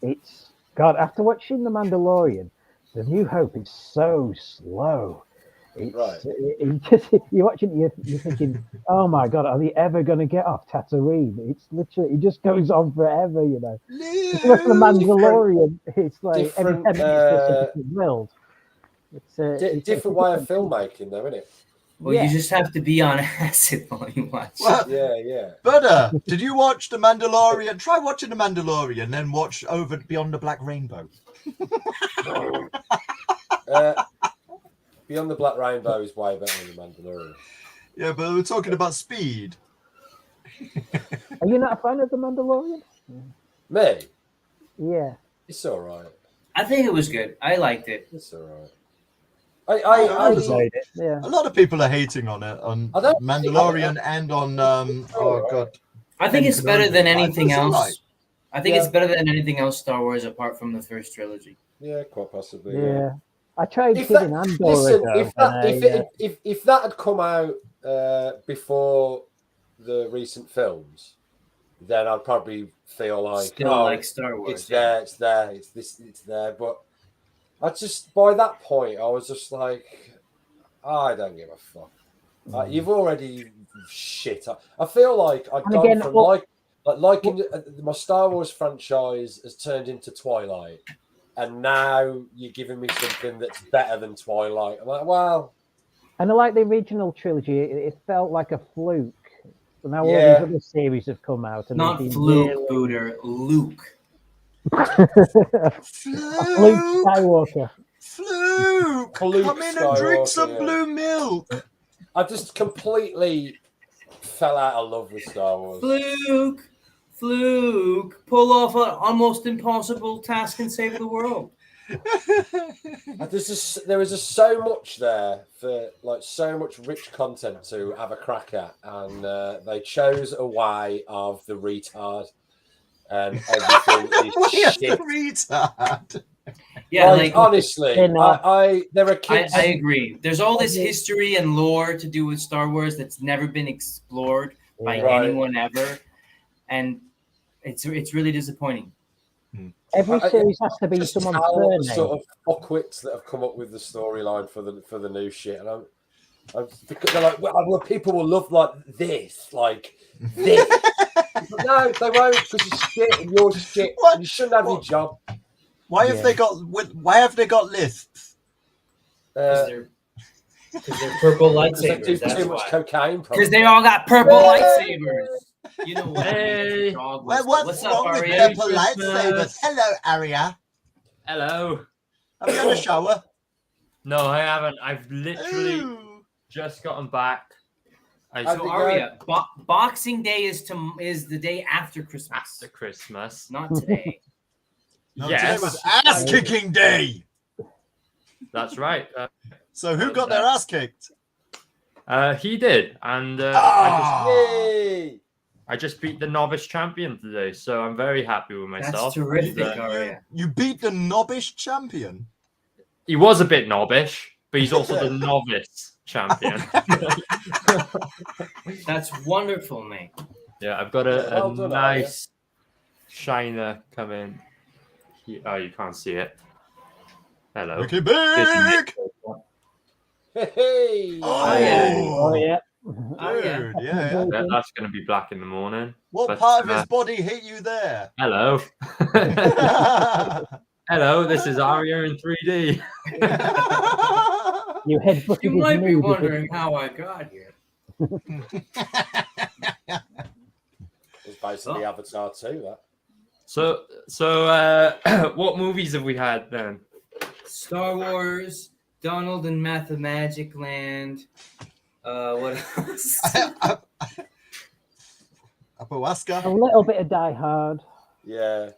I: it's God. After watching The Mandalorian, The New Hope is so slow. It's,
D: Right.
I: You're watching it, you're thinking, oh my God, are they ever going to get off Tatooine? It's literally, it just goes on forever, you know. It's like The Mandalorian, it's like every 10 minutes there's a different world. It's
D: Different way of filmmaking, though, isn't it?
F: Well, you just have to be on acid while you watch.
G: Well,
D: Yeah.
G: But did you watch The Mandalorian? Try watching The Mandalorian, then watch Over Beyond the Black Rainbow.
D: Beyond the Black Rainbow is way better than The Mandalorian.
G: Yeah, but we're talking about speed.
I: Are you not a fan of The Mandalorian?
D: Me?
I: Yeah.
D: It's all right.
F: I think it was good. I liked it.
D: It's all right. I
I: enjoyed it. Yeah.
G: A lot of people are hating on it, on
D: I don't
G: Mandalorian and on oh god.
F: I think it's better than anything
G: It's all
F: else.
G: right.
F: I think
D: Yeah.
F: it's better than anything else Star Wars apart from the first trilogy.
D: Yeah, quite possibly.
I: Yeah. I tried
D: If
I: giving
D: that,
I: Andor
D: listen,
I: a go.
D: if that had come out before the recent films, then I'd probably feel like
F: Still like Star Wars.
D: it's there, it's there. But I just by that point, I was just like, I don't give a fuck. You've already shit. I feel like I've
I: And
D: gone
I: again,
D: from
I: well-
D: liking my Star Wars franchise has turned into Twilight. And now you're giving me something that's better than Twilight. I'm like, well.
I: And I like the original trilogy. It felt like a fluke. But now all
D: Yeah.
I: these other series have come out. And
F: Not
I: they've been
F: Fluke,
I: really-
F: Booter, Luke.
I: Luke Skywalker.
G: Fluke!
D: Luke
G: Come in and drink
D: Skywalker,
G: some
D: yeah.
G: blue milk.
D: I just completely fell out of love with Star Wars.
F: Fluke, pull off an almost impossible task and save the world.
D: There was just so much there for like so much rich content to have a crack at, and they chose a way of the retard, and everything is shit.
G: Retard.
F: Yeah,
D: Like, honestly, there are kids.
F: I agree. There's all this history and lore to do with Star Wars that's never been explored by
D: Right.
F: anyone ever, and it's really disappointing.
I: Every series has to be
D: Just
I: someone's
D: how
I: surname.
D: sort of fuckwits that have come up with the storyline for the new shit, and because they're like, well, people will love like this. No, they won't, because you're shit and you're shit.
G: What?
D: You shouldn't have your job.
G: Why have they got lists?
F: Because they're purple
D: They
F: lightsabers.
D: do
F: That's
D: too much
F: why.
D: cocaine.
F: Because they all got purple lightsabers. You know what?
H: Hey.
G: What's
F: up,
G: wrong with
F: Arya?
G: purple lightsabers? Hello, Arya.
H: Hello.
G: Have you had a shower?
H: No, I haven't. I've literally
G: Ooh.
H: just gotten back.
F: So Arya, Boxing Day is the day after Christmas,
H: After Christmas.
F: not today.
G: No,
H: Yes.
G: today was ass kicking day.
H: That's right.
G: So who got their ass kicked?
H: He did, and
D: Yay!
H: I just beat the novice champion today, so I'm very happy with myself.
F: That's terrific,
H: And,
F: Arya.
G: You beat the knobbish champion.
H: he was a bit knobbish, but he's also the novice. champion.
F: That's wonderful, mate.
H: Yeah, I've got a
D: Well done,
H: nice shiner coming. Oh, you can't see it. Hello.
G: Ricky
H: This is
G: Big!
D: Hey, hey.
F: Oh, yeah.
I: Oh yeah.
F: Oh, yeah.
G: Dude, yeah.
H: Yeah, that's going to be black in the morning.
G: What
H: But,
G: part of his body hit you there?
H: Hello. Hello, this is Aria in 3D.
I: You headbutted
F: You
I: his
F: might be
I: knee.
F: wondering how I got here.
D: It's basically Avatar 2, that.
H: So, what movies have we had then?
F: Star Wars, Donald and Mathemagic Land. What else?
I: A
G: Apoasca.
I: little bit of Die Hard.
D: Yeah.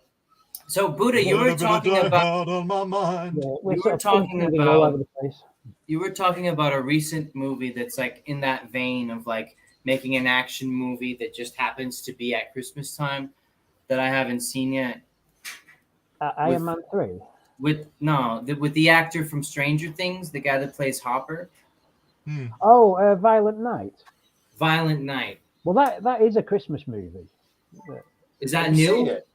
F: So, Buddha, you were talking about.
G: on my mind.
I: Yeah, we're
F: You
I: sort
F: were
I: of
F: talking
I: moving all
F: about-
I: over the place.
F: You were talking about a recent movie that's like in that vein of like making an action movie that just happens to be at Christmas time that I haven't seen yet.
I: Iron Man 3.
F: With the actor from Stranger Things, the guy that plays Hopper,
I: Oh, Violent Night.
F: Violent Night.
I: Well, that is a Christmas movie.
F: Is that
D: Have you seen
F: new?
D: it?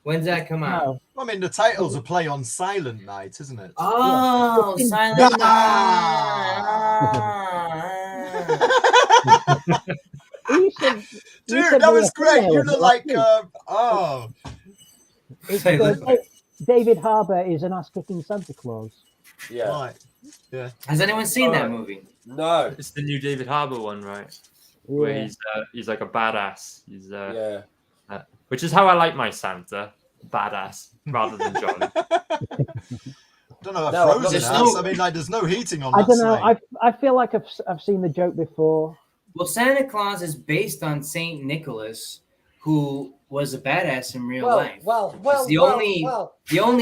F: When's that come out?
I: No.
G: I mean, the title's a play on Silent Night, isn't it?
F: Oh,
I: Yeah.
F: Silent Night.
I: You said- you
G: Dude,
I: said
G: that
I: we
G: was
I: were
G: great. You
I: females
G: look
I: last
G: like,
I: week. It's,
F: Silent Night.
I: David Harbour is an ass-kicking Santa Claus.
D: Yeah.
G: right. Yeah.
F: Has anyone seen that movie?
D: No.
H: It's the new David Harbour one, right? Where he's like a badass. He's
D: Yeah.
H: which is how I like my Santa, badass rather than jolly.
G: Don't know.
D: No,
G: Frozen
F: there's
G: house.
F: no-
G: I mean, like, there's no heating on
I: I
G: that
I: don't know.
G: sleigh.
I: I feel like I've seen the joke before.
F: Well, Santa Claus is based on Saint Nicholas, who was a badass in real life. He's the only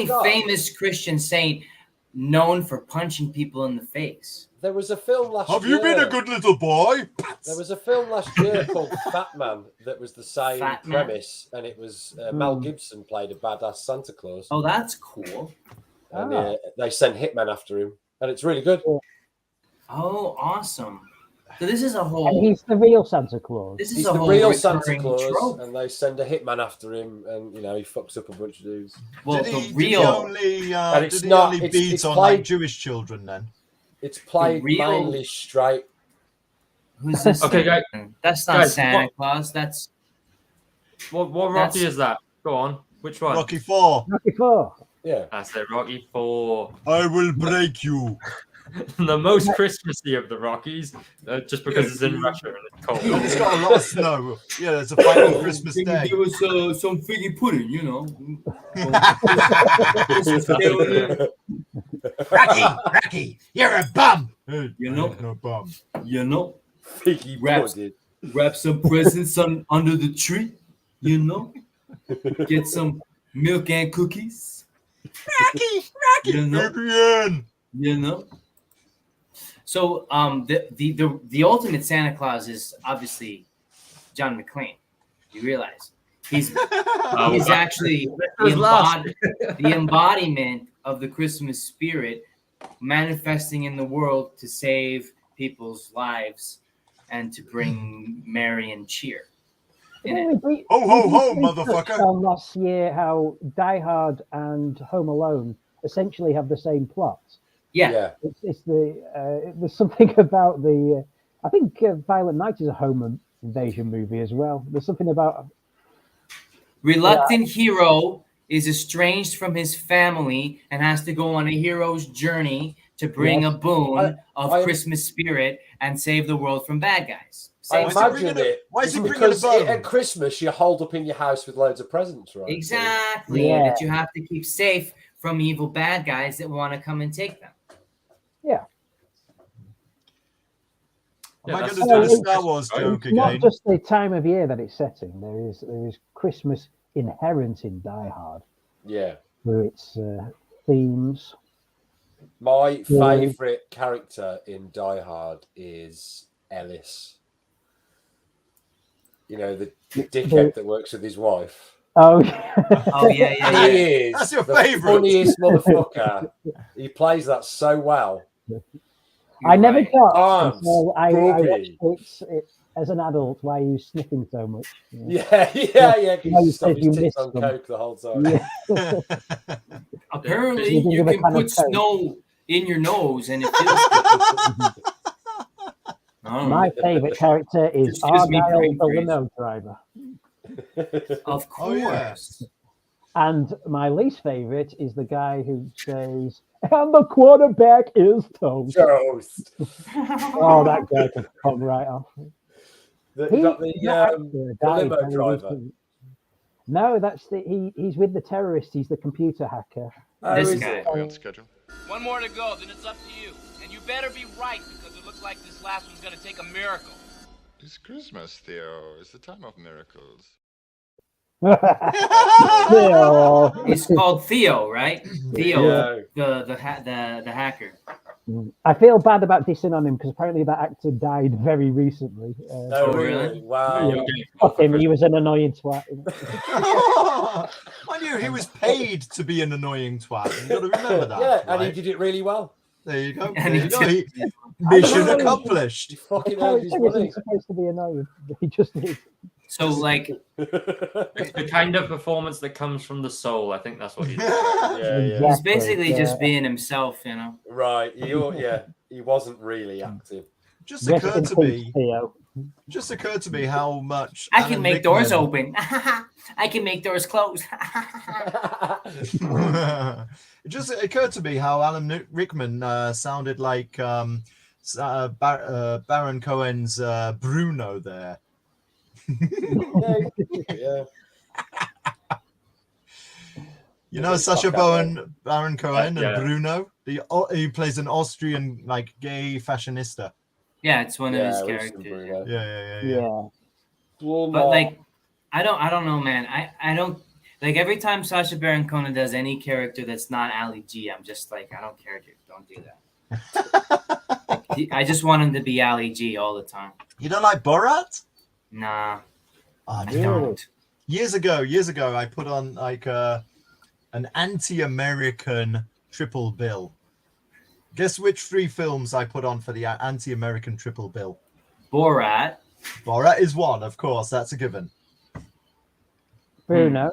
D: God.
F: famous Christian saint known for punching people in the face.
D: There was a film last year.
G: Have you been a good little boy?
D: There was a film last year called Fat Man that was the same
F: Fat Man?
D: premise, and it was Mel Gibson played a badass Santa Claus,
F: Oh, that's cool.
D: and they sent hitmen after him, and it's really good.
F: Oh, awesome. So this is a
I: And
F: whole.
I: he's the real Santa Claus.
F: This is
D: He's
F: a
D: the
F: whole
D: real
F: recurring
D: Santa Claus,
F: trope.
D: and they send a hitman after him, and he fucks up a bunch of dudes.
F: Well,
G: Did he,
F: the real.
D: And it's
G: did he
D: not-
G: only
D: it's-
G: beat
D: it's
G: on
D: played-
G: like Jewish children then?
D: It's played
F: real-
D: mainly straight.
F: Who's this?
H: Okay,
F: thing?
H: guys.
F: That's not
H: Guys,
F: Santa
H: what-
F: Claus. That's
H: What Rocky
F: That's-
H: is that? Go on. Which one?
G: Rocky 4.
I: Rocky 4.
D: Yeah.
H: That's it, Rocky 4.
G: I will break you.
H: The most Christmassy of the Rockies, just because it's in Russia and it's cold.
G: And it's got a lot of snow. Yeah, it's a fight on Christmas Day.
F: Give us some figgy pudding, you know.
G: Rocky, you're a bum.
F: You know?
G: No bum.
F: You know,
D: Figgy
F: Raps.
D: pudding.
F: wrap some presents under the tree, you know. Get some milk and cookies,
G: Rocky,
F: you know.
G: Adrian.
F: You know. So the ultimate Santa Claus is obviously John McClane. You realize he's actually the embodiment of the Christmas spirit manifesting in the world to save people's lives and to bring merry and cheer. In it.
G: Ho, ho, ho,
I: We touched
G: motherfucker.
I: on last year how Die Hard and Home Alone essentially have the same plot.
F: Yeah.
I: It's the there's something about the I think Violent Night is a home invasion movie as well. There's something about
F: Reluctant hero is estranged from his family and has to go on a hero's journey to bring
I: Yes.
F: a boon of
D: I-
F: Christmas spirit and save the world from bad guys.
D: I
G: Why is he
D: imagine
G: bringing
D: it.
G: why is he bringing
D: because
G: a bone?
D: at Christmas you hold up in your house with loads of presents, right?
F: Exactly.
I: Yeah.
F: That you have to keep safe from evil bad guys that want to come and take them.
G: Am I
H: that's-
G: going to do the
I: that's-
G: Star Wars
H: Right.
G: joke
I: it's not
G: again?
I: just the time of year that it's set in. There is Christmas inherent in Die Hard
D: Yeah.
I: through its themes.
D: My
I: Yeah.
D: favourite character in Die Hard is Ellis. You know, the dickhead that works with his wife.
I: Oh,
F: Oh yeah, yeah, yeah.
D: He is
G: That's your
D: the
G: favourite.
D: funniest motherfucker. He plays that so well.
I: I never
F: right.
I: got until I
D: Bobby.
I: watched it as an adult. Why he was sniffing so much?
D: Yeah.
I: Yeah,
D: Because
I: you
D: you stuff
I: said
D: his
I: you
D: tits
I: missed
D: on
I: them.
D: coke the whole time.
I: Yeah.
F: Apparently,
I: You can
F: you
I: give a
F: can
I: kind of
F: put
I: coke.
F: snow in your nose and it feels good.
I: My favorite character is
F: Just gives me
I: Argyle
F: brain
I: the
F: freeze.
I: limo driver.
F: Of
G: Oh, yeah.
F: course.
I: And my least favorite is the guy who says, and the quarterback is toast.
D: Toast.
I: Oh, that guy can come right off.
D: You got the
I: actor died
D: limo
I: very
D: driver.
I: recently. No, that's he's with the terrorist. He's the computer hacker.
D: Oh,
F: This
D: is
F: guy.
D: it?
J: Are we on schedule?
K: One more to go, then it's up to you. And you better be right, because it looks like this last one's gonna take a miracle.
J: It's Christmas, Theo. It's the time of miracles.
I: Theo.
F: He's called Theo, right? Theo,
D: Yeah.
F: the hacker.
I: I feel bad about dissing on him because apparently that actor died very recently.
D: Oh, really? Wow.
I: Yeah. Fuck him, he was an annoying twat.
G: I knew he was paid to be an annoying twat. You got to remember that.
D: Yeah, and he
G: right?
D: did it really well.
G: There you go.
F: And
G: There you go. Mission accomplished.
D: He fucking
I: The
D: earned his
I: character
D: money.
I: isn't supposed to be annoying. He just is.
F: So, like,
H: It's the kind of performance that comes from the soul. I think that's what you do.
D: Yeah.
F: he's basically
I: Yeah.
F: just being himself, you know.
D: Right. He wasn't really active.
G: Just
I: Rest
G: occurred
I: in
G: to
I: peace,
G: me.
I: Theo.
G: Just occurred to me how much
F: I can
G: Alan
F: make doors
G: Rickman-
F: open. I can make doors close.
G: It just occurred to me how Alan Rickman sounded like Baron Cohen's Bruno there.
D: Yeah.
G: You know Sacha Baron Cohen and
H: Yeah.
G: Bruno? He plays an Austrian like gay fashionista.
F: Yeah, it's one of his
D: we've seen
F: characters.
D: Bruno.
G: Yeah.
I: Yeah.
F: But like, I don't know, man. I don't like every time Sacha Baron Cohen does any character that's not Ali G. I'm just like, I don't care, dude. Don't do that. I just want him to be Ali G all the time.
G: You don't like Borat?
F: Nah,
G: Oh,
F: I
G: dude.
F: don't.
G: Years ago, I put on like an anti-American triple bill. Guess which 3 films I put on for the anti-American triple bill?
F: Borat.
G: Borat is one, of course. That's a given.
I: Bruno.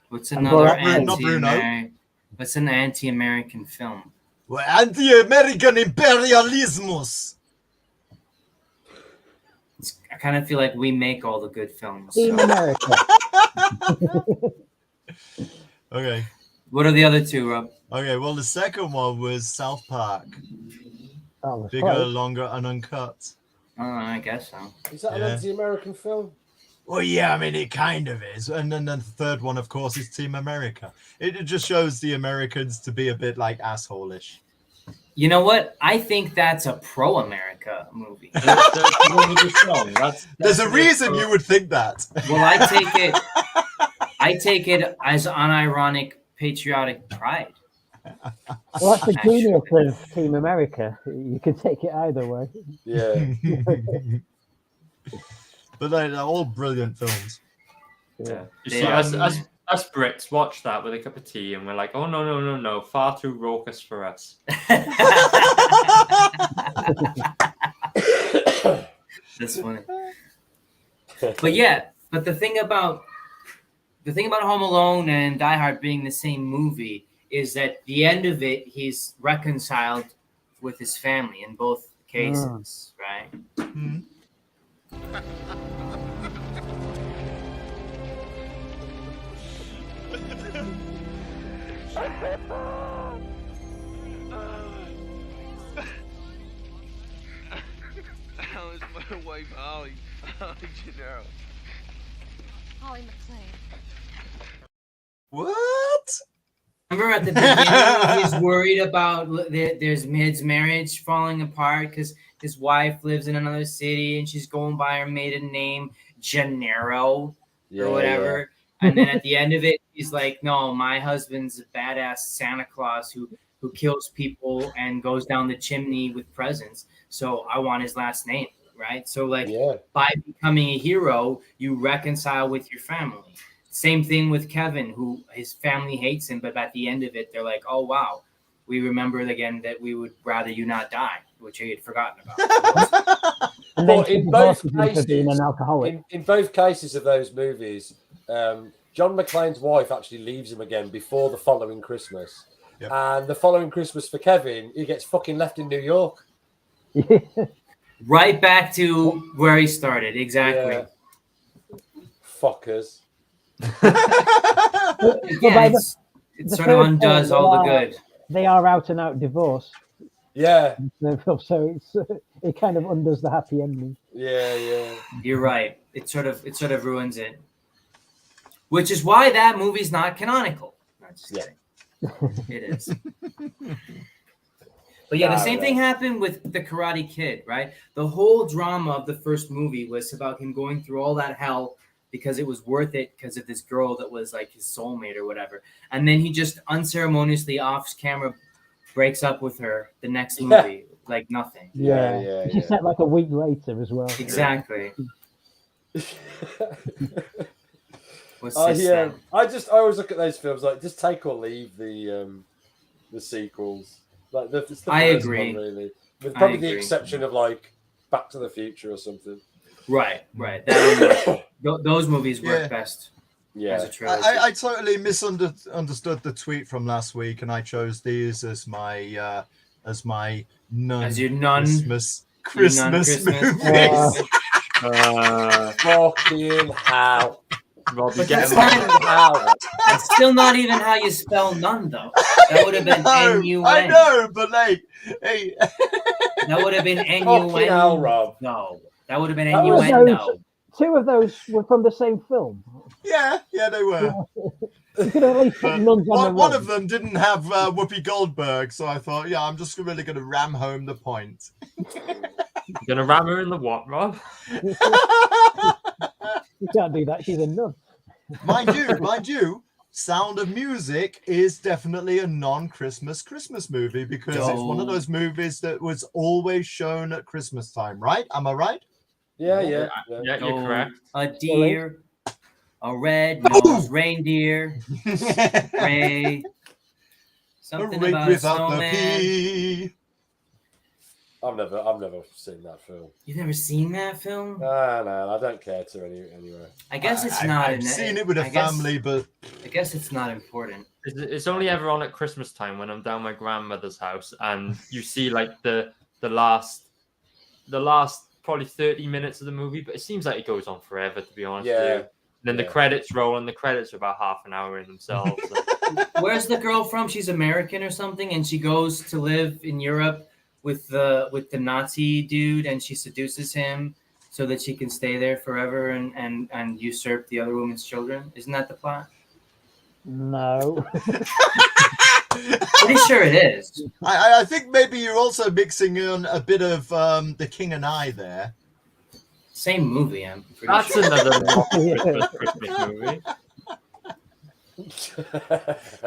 F: What's
I: And
F: another
I: Borat-
G: not Bruno.
F: What's an anti-American film?
G: Well, anti-American imperialismus.
F: I kind of feel like we make all the good films.
I: Team
F: so-
I: America.
G: Okay.
F: What are the other 2, Rob?
G: Okay. Well, the second one was South Park.
I: Oh, that's
G: Bigger,
I: close.
G: longer, and uncut.
F: I guess so.
D: Is that an
G: Yeah.
D: anti-American film?
G: Well, yeah, I mean, it kind of is. And then the third one, of course, is Team America. It just shows the Americans to be a bit like asshole-ish.
F: You know what? I think that's a pro-America movie.
H: That's the one with the song.
G: There's a reason you would think that.
F: Well, I take it as unironic patriotic pride.
I: Well, that's the
F: Actually.
I: genius of Team America. You can take it either way.
D: Yeah.
G: But they're all brilliant films.
H: You
F: They
H: see,
F: are.
H: us Brits watch that with a cup of tea, and we're like, "Oh no, far too raucous for us."
F: That's funny. But the thing about Home Alone and Die Hard being the same movie is that the end of it, he's reconciled with his family in both cases, right?
G: Hmm.
K: Alan's my wife, Holly. Holly Gennaro.
L: Holly McClain.
G: What?
F: Remember at the beginning, he's worried about there's his marriage falling apart because his wife lives in another city and she's going by her maiden name, Gennaro, or whatever. And then at the end of it, he's like, "No, my husband's a badass Santa Claus who kills people and goes down the chimney with presents. So I want his last name." Right. So like by becoming a hero, you reconcile with your family. Same thing with Kevin, who his family hates him, but at the end of it, they're like, "Oh wow, we remembered again that we would rather you not die, which he had forgotten about.
I: And then
D: But
I: she
D: in both
I: divorces him for being
D: cases,
I: an alcoholic.
D: in both cases of those movies, John McClane's wife actually leaves him again before the following Christmas.
G: Yep.
D: And the following Christmas for Kevin, he gets fucking left in New York.
F: Right back to where he started. Exactly.
D: Yeah. Fuckers.
F: Yeah, it sort of undoes all the good.
I: They are out and out divorce.
D: Yeah.
I: So it's it kind of undoes the happy ending.
D: Yeah.
F: You're right. It sort of ruins it. Which is why that movie's not canonical. No, just kidding. It is. But yeah, the same thing happened with the Karate Kid, right? The whole drama of the first movie was about him going through all that hell because it was worth it because of this girl that was like his soulmate or whatever. And then he just unceremoniously off camera breaks up with her the next movie, like nothing.
I: Yeah. She said like a week later as well.
F: Exactly.
D: I always look at those films like just take or leave the sequels. Like it's the
F: I
D: first
F: agree.
D: one, really, with probably the
F: agree.
D: exception of like Back to the Future or something.
F: Right. Those movies work best.
D: Yeah,
F: as a trilogy.
G: I totally misunderstood the tweet from last week, and I chose these as my non-Christmas movies.
D: Fucking hell.
F: But that's still not even how you spell none, though. That would have been N-U-N.
G: I know, but like, hey.
F: That would have been N-U-N.
D: Rob.
F: No, that would have been N-U-N.
I: Two of those were from the same film.
G: Yeah, they were.
I: You could at least put nuns on the
G: One of them didn't have Whoopi Goldberg, so I thought, yeah, I'm just really going to ram home the point.
H: You're going to ram her in the what, Rob?
I: You can't do that. She's a nun.
G: Mind you, Sound of Music is definitely a non-Christmas movie because it's one of those movies that was always shown at Christmas time, right? Am I right?
D: Yeah,
H: you're correct.
F: A deer, a red-nosed reindeer, Ray, something
G: a
F: about a snowman.
D: I've never seen that film.
F: You've never seen that film?
D: No, I don't care to anyway.
F: I guess it's not.
G: I've seen it with a family, but
F: I guess it's not important.
H: It's only ever on at Christmas time when I'm down my grandmother's house and you see like the last probably 30 minutes of the movie, but it seems like it goes on forever, to be honest with you. And then the credits roll, and the credits are about half an hour in themselves.
F: Where's the girl from? She's American or something, and she goes to live in Europe with the Nazi dude, and she seduces him so that she can stay there forever and usurp the other woman's children. Isn't that the plot?
I: No.
F: Pretty sure it is.
G: I think maybe you're also mixing in a bit of The King and I there.
F: Same movie, I'm pretty
H: That's
F: sure.
H: another Christmas movie.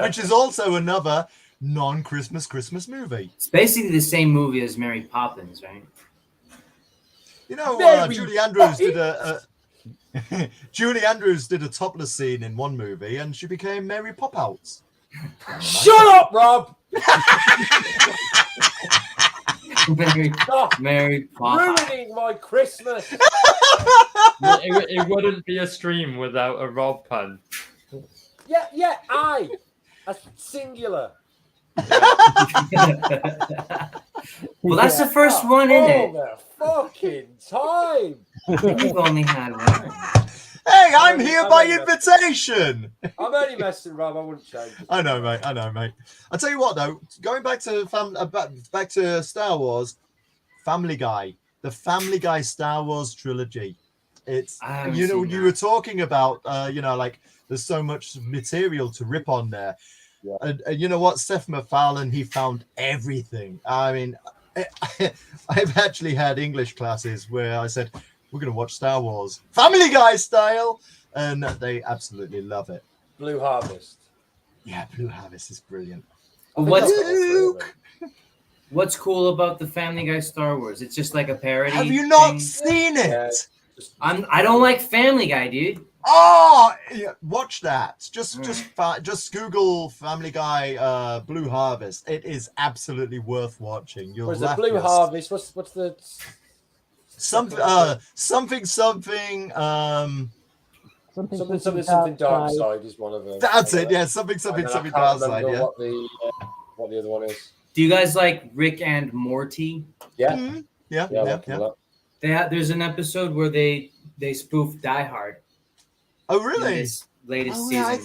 G: Which is also another non-Christmas movie.
F: It's basically the same movie as Mary Poppins, right?
G: You know, Julie Andrews did a topless scene in one movie, and she became Mary Poppins.
D: Shut up, Rob!
F: Mary Poppins.
D: Ruining my Christmas.
H: It wouldn't be a stream without a Rob pun.
D: Yeah, I. That's singular.
F: Well, that's the first one, isn't it?
D: The fucking time.
F: You've only had one.
G: Hey, I'm here by invitation.
D: I'm only messing, Rob. I wouldn't change it.
G: I know, mate. I'll tell you what, though. Going back to back to Star Wars, Family Guy, the Family Guy Star Wars trilogy. It's you were talking about like there's so much material to rip on there.
D: Yeah.
G: And you know what, Seth MacFarlane, he found everything. I mean, I've actually had English classes where I said, we're going to watch Star Wars Family Guy style, and they absolutely love it.
D: Blue Harvest.
G: Yeah, Blue Harvest is brilliant.
F: What's cool about the Family Guy Star Wars? It's just like a parody.
G: Have you not
F: thing.
G: seen it?
F: I don't like Family Guy, dude.
G: Oh, yeah, watch that. Just Google Family Guy Blue Harvest. It is absolutely worth watching. You'll
D: Where's the
G: laugh
D: Blue
G: your-
D: Harvest? What's the
G: something
I: Something
D: dark side is one of them.
G: That's it. Yeah, something
D: I can't
G: dark side.
D: remember
G: Yeah.
D: what the other one is.
F: Do you guys like Rick and Morty?
D: Yeah.
G: Mhm. Yeah.
D: Yeah, I
G: Yeah.
D: like them a
G: Yeah.
D: lot.
F: There's an episode where they spoof Die Hard.
G: Oh,
F: in
G: really?
F: this latest
G: Oh,
F: season.
G: yeah. I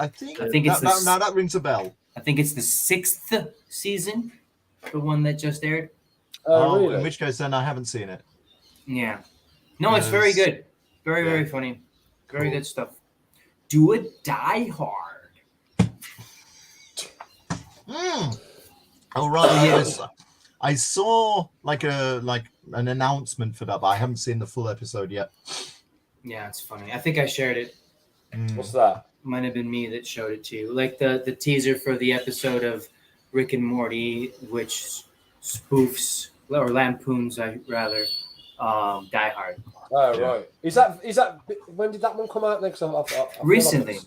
G: think
F: it's
G: now that rings a bell.
F: I think it's the 6th season, the one that just aired.
G: Oh,
D: really?
G: in which case then I haven't seen it.
F: Yeah. No, it's very good. Very funny. Very good stuff. Do a Die Hard.
G: Oh right, yes. I saw like an announcement for that, but I haven't seen the full episode yet.
F: Yeah, it's funny. I think I shared it.
D: What's that?
F: Might have been me that showed it to you. Like the teaser for the episode of Rick and Morty, which spoofs or lampoons, rather, Die Hard.
D: Oh right. Is that when did that one come out? Next,
F: Recently.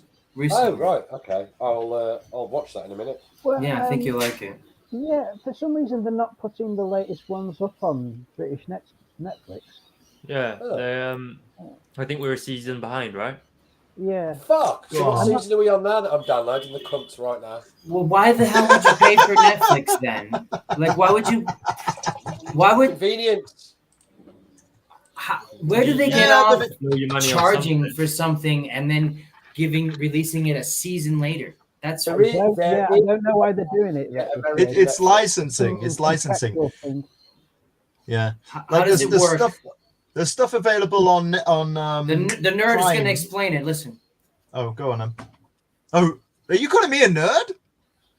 D: Oh right. Okay. I'll watch that in a minute.
I: Well,
F: Yeah, I think you'll like it.
I: Yeah, for some reason they're not putting the latest ones up on British Netflix.
H: Yeah, they, I think we're a season behind, right?
I: Yeah.
D: Fuck. So what
I: God.
D: season are we on now that I'm downloading the cunts right now?
F: Well, why the hell would you pay for Netflix then? Like, why would
D: Convenience.
F: Where do they get
H: Yeah,
F: off
H: but throw your money on
F: charging
H: something.
F: for something and then releasing it a season later? That's
I: I don't know why they're doing it yet.
G: It's licensing. It's licensing.
I: Contractual thing.
G: Yeah.
F: How does it work?
G: There's stuff available on
F: The nerd is
G: Prime.
F: going to explain it. Listen.
G: Oh, go on then. Oh, are you calling me a nerd?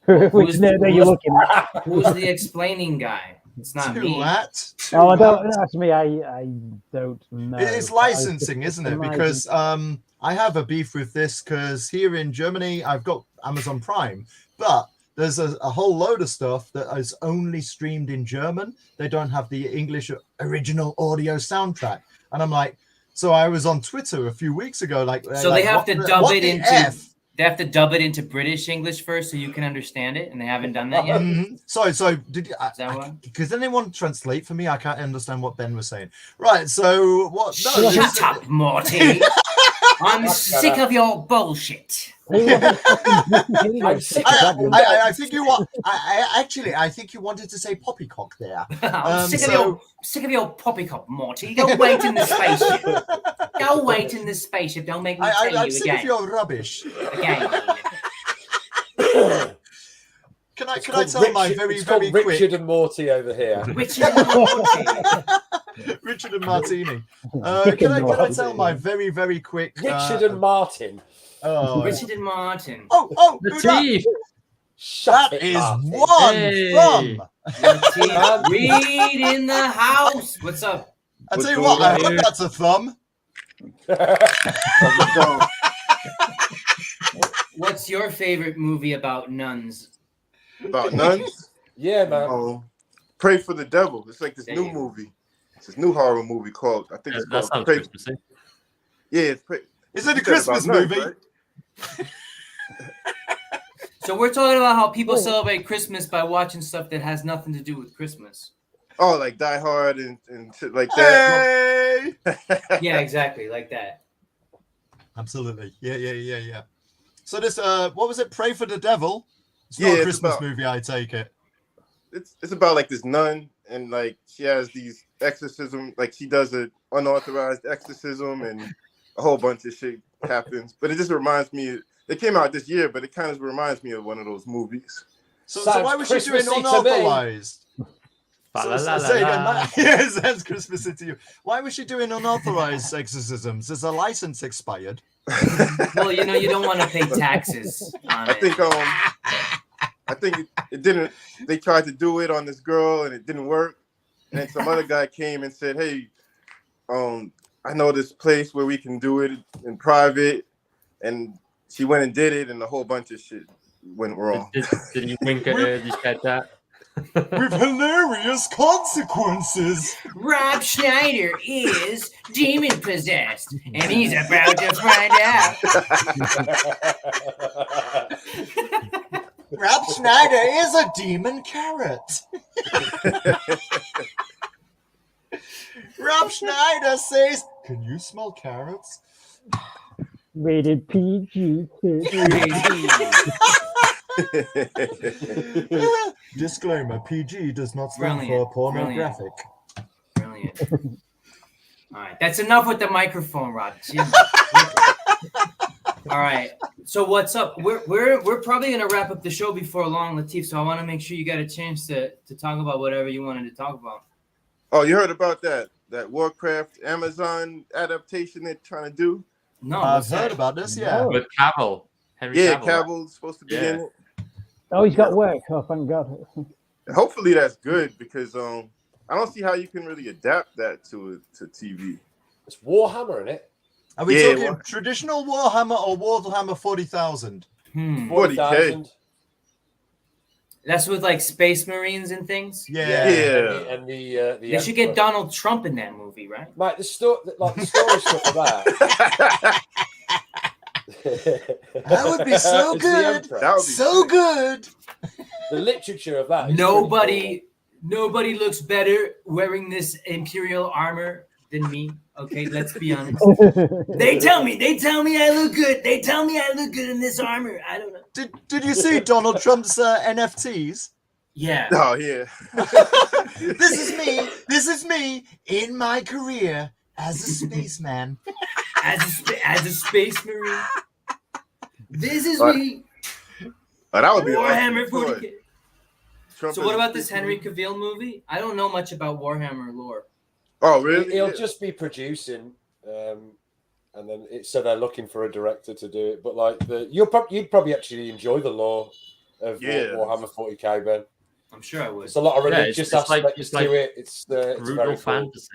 I: Which nerd are you looking at?
F: Who's the explaining guy? It's not me.
I: Oh, I don't. That's me. I don't know.
G: It's licensing, isn't it? Because I have a beef with this because here in Germany I've got Amazon Prime, but there's a whole load of stuff that is only streamed in German. They don't have the English original audio soundtrack, and I'm like, so I was on Twitter a few weeks ago,
F: So they have to dub it into.
G: F?
F: They have to dub it into British English first, so you can understand it, and they haven't done that yet.
G: So did you?
F: Is that what?
G: Because anyone translate for me? I can't understand what Ben was saying. Right. So what? No,
F: Shut up, Morty. I'm sick of your bullshit.
G: I think you want. I think you wanted to say poppycock there.
F: I'm sick of your poppycock, Morty. Go wait in the spaceship. Go wait in the spaceship. Don't make me tell
G: I'm
F: you
G: sick
F: again.
G: of your rubbish.
F: Again.
G: Can I tell my very quick
D: Richard and Morty over here?
F: Richard and Morty.
G: Richard and Martini. Can I tell my very quick
D: Richard and Martin.
G: Oh,
F: Richard and Martin.
G: Oh,
H: The
G: who's that?
H: teeth.
G: That is one
H: Hey.
G: thumb.
F: Reed in the house. What's up?
G: I tell you what, I hope that's a thumb.
F: What's your favorite movie about nuns?
M: About nuns?
D: Yeah, man.
M: Oh, Pray for the Devil. It's like this new movie. It's this new horror movie called. I think it's
H: That
M: called.
H: sounds
M: Pray.
H: Christmassy.
M: Yeah, it's Pray.
G: Is it a
M: You said
G: Christmas
M: about nuns,
G: movie?
M: right?
F: So we're talking about how people celebrate Christmas by watching stuff that has nothing to do with Christmas.
M: Oh, like Die Hard and shit like that.
G: Hey!
F: Yeah, exactly, like that.
G: Absolutely. Yeah. So this, what was it? Pray for the Devil. It's not
M: Yeah,
G: a
M: it's
G: Christmas
M: about-
G: movie, I take it.
M: It's about like this nun and like she has these exorcism, like she does an unauthorized exorcism and a whole bunch of shit happens. But it just reminds me. It came out this year, but it kind of reminds me of one of those movies.
G: So
D: Sounds
G: why was she doing
D: Christmassy to me.
G: unauthorized?
H: Fa-la-la-la-la.
G: Yeah, it sounds Christmassy to you. Why was she doing unauthorized exorcisms? Is her license expired?
F: Well, you know, you don't want to pay taxes on
M: I
F: it.
M: think I think it didn't. They tried to do it on this girl and it didn't work. And then some other guy came and said, "Hey, I know this place where we can do it in private." And she went and did it, and a whole bunch of shit went wrong.
H: Did you wink at her? You said that.
G: with hilarious consequences.
F: Rob Schneider is demon possessed, and he's about to find out.
G: Rob Schneider is a demon carrot. Rob Schneider says, "Can you smell carrots?"
I: Rated PG.
G: Disclaimer: PG does not stand for pornographic.
F: Brilliant. All right, that's enough with the microphone, Rob. All right. So what's up? We're probably gonna wrap up the show before long, Latif. So I want to make sure you got a chance to talk about whatever you wanted to talk about.
M: Oh, you heard about that Warcraft Amazon adaptation they're trying to do?
F: No,
G: I've heard about this. Yeah,
H: with Cavill. Henry
M: Yeah,
H: Cavill.
M: Cavill's supposed to be in it.
I: Oh, he's got work. Oh, thank God.
M: Hopefully that's good because I don't see how you can really adapt that to TV.
D: It's Warhammer in it.
G: Are we talking traditional Warhammer or Warhammer 40,000?
M: 40K.
F: That's with like Space Marines and things.
G: Yeah.
D: And the
F: They should get Donald Trump in that movie, right?
D: Mate, the story stuff of that.
G: That would be so
D: It's the
G: good.
D: Emperor.
M: That would be
G: So good.
D: The literature of that. Is
F: Nobody looks better wearing this Imperial armor than me. Okay, let's be honest. They tell me I look good. They tell me I look good in this armor. I don't know.
G: Did you see Donald Trump's NFTs?
F: Yeah.
M: Oh yeah.
G: This is me in my career as a spaceman.
F: As a space marine. This is me.
M: Oh, that would be
F: Warhammer
M: awesome.
F: 40K.
M: Trump
F: So what about this Henry Cavill movie? I don't know much about Warhammer lore.
M: Oh really?
D: He'll just be producing, and then so they're looking for a director to do it. But like you'd probably actually enjoy the lore of Warhammer 40K, Ben.
F: I'm sure I would.
D: It's a lot of religious aspects
H: like
D: to it. It's
H: brutal
D: very
H: fantasy.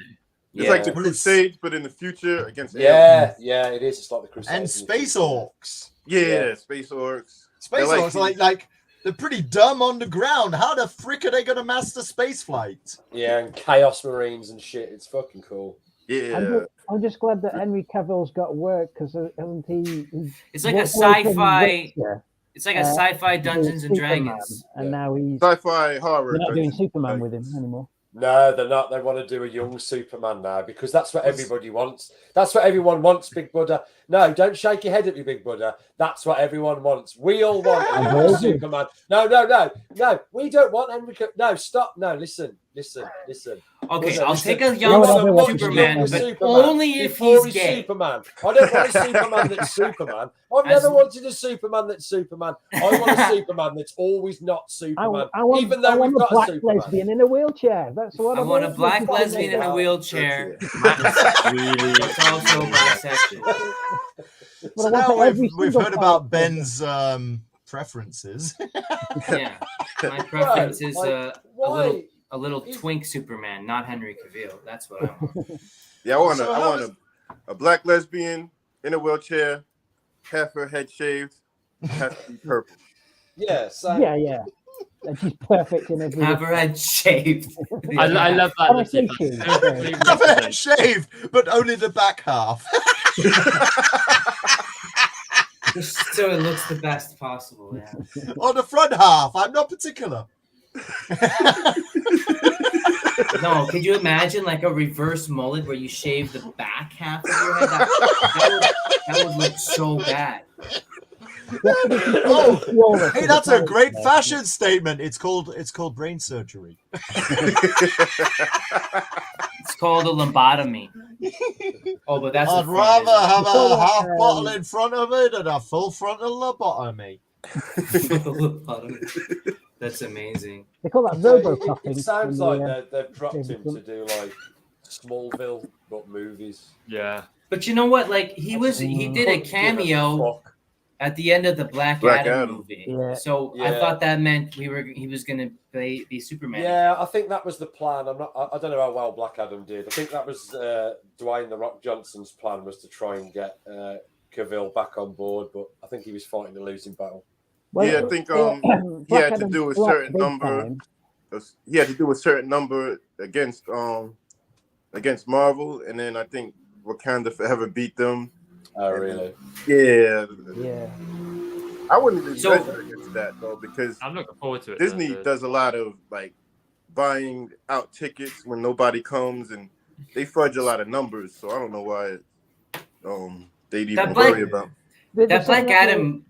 D: Cool.
M: It's like the Crusades, but in the future against
D: yeah,
M: aliens.
D: yeah, it is. It's like the Crusades
G: And space orcs.
M: Yeah, space orcs.
G: Space
M: They're
G: orcs, like they're pretty dumb on the ground. How the frick are they going to master space flight?
D: Yeah, and Chaos Marines and shit. It's fucking cool.
M: Yeah.
I: I'm just glad that Henry Cavill's got work because hasn't he?
F: It's like a sci-fi.
I: Yeah.
F: It's like a sci-fi Dungeons and Dragons.
I: And now he's
M: sci-fi horror.
I: They're not doing Superman with him anymore.
D: No, they're not. They want to do a young Superman now because that's what everybody wants. That's what everyone wants, Big Buddha. No, don't shake your head at me, Big Buddha. That's what everyone wants. We all want a young Superman. No. We don't want Henry. No, stop. No, listen.
F: Okay, I'll take a young Superman, but only if he's gay.
D: Superman. I don't want a Superman that's Superman. I've never wanted a Superman that's Superman. I want a Superman that's always not Superman. Even though we've got a
I: black
D: Superman.
I: lesbian in a wheelchair. That's what
F: I want a black lesbian in a wheelchair. It's also bisexual.
G: So now we've heard about Ben's preferences.
F: Yeah, my preference is a little twink Superman, not Henry Cavill. That's what I want.
M: Yeah, I want a black lesbian in a wheelchair, half her head shaved, has to be purple.
D: Yeah, so
I: yeah. And she's perfect in every.
F: Have her head shaved.
H: I love that.
I: And I think she-
G: Have her head shaved, but only the back half.
F: Just so it looks the best possible. Yeah.
G: Or the front half. I'm not particular.
F: No, could you imagine like a reverse mullet where you shave the back half of your head? That would look so bad.
G: Oh, hey, that's a great fashion statement. It's called brain surgery.
F: It's called a lobotomy. Oh, but that's.
G: I'd rather have a half bottle in front of it than a full frontal lobotomy.
F: That's amazing.
I: They call that robo-cuffing.
D: It sounds like they've dropped him to do like Smallville but movies.
H: Yeah.
F: But you know what? Like he did a cameo at the end of the Black Adam movie.
I: Yeah.
F: So I thought that meant he was gonna be Superman.
D: Yeah, I think that was the plan. I don't know how well Black Adam did. I think that was Dwayne the Rock Johnson's plan was to try and get Cavill back on board, but I think he was fighting a losing battle.
I: Well,
M: yeah, I think he had to do a certain number he had to do a certain number against Marvel, and then I think Wakanda Forever beat them.
D: Oh, really?
M: Yeah.
I: Yeah.
M: I wouldn't even measure against that though, because
H: I'm looking forward to it.
M: Disney does a lot of like buying out tickets when nobody comes, and they fudge a lot of numbers. So I don't know why they'd even worry about
F: that Black Adam.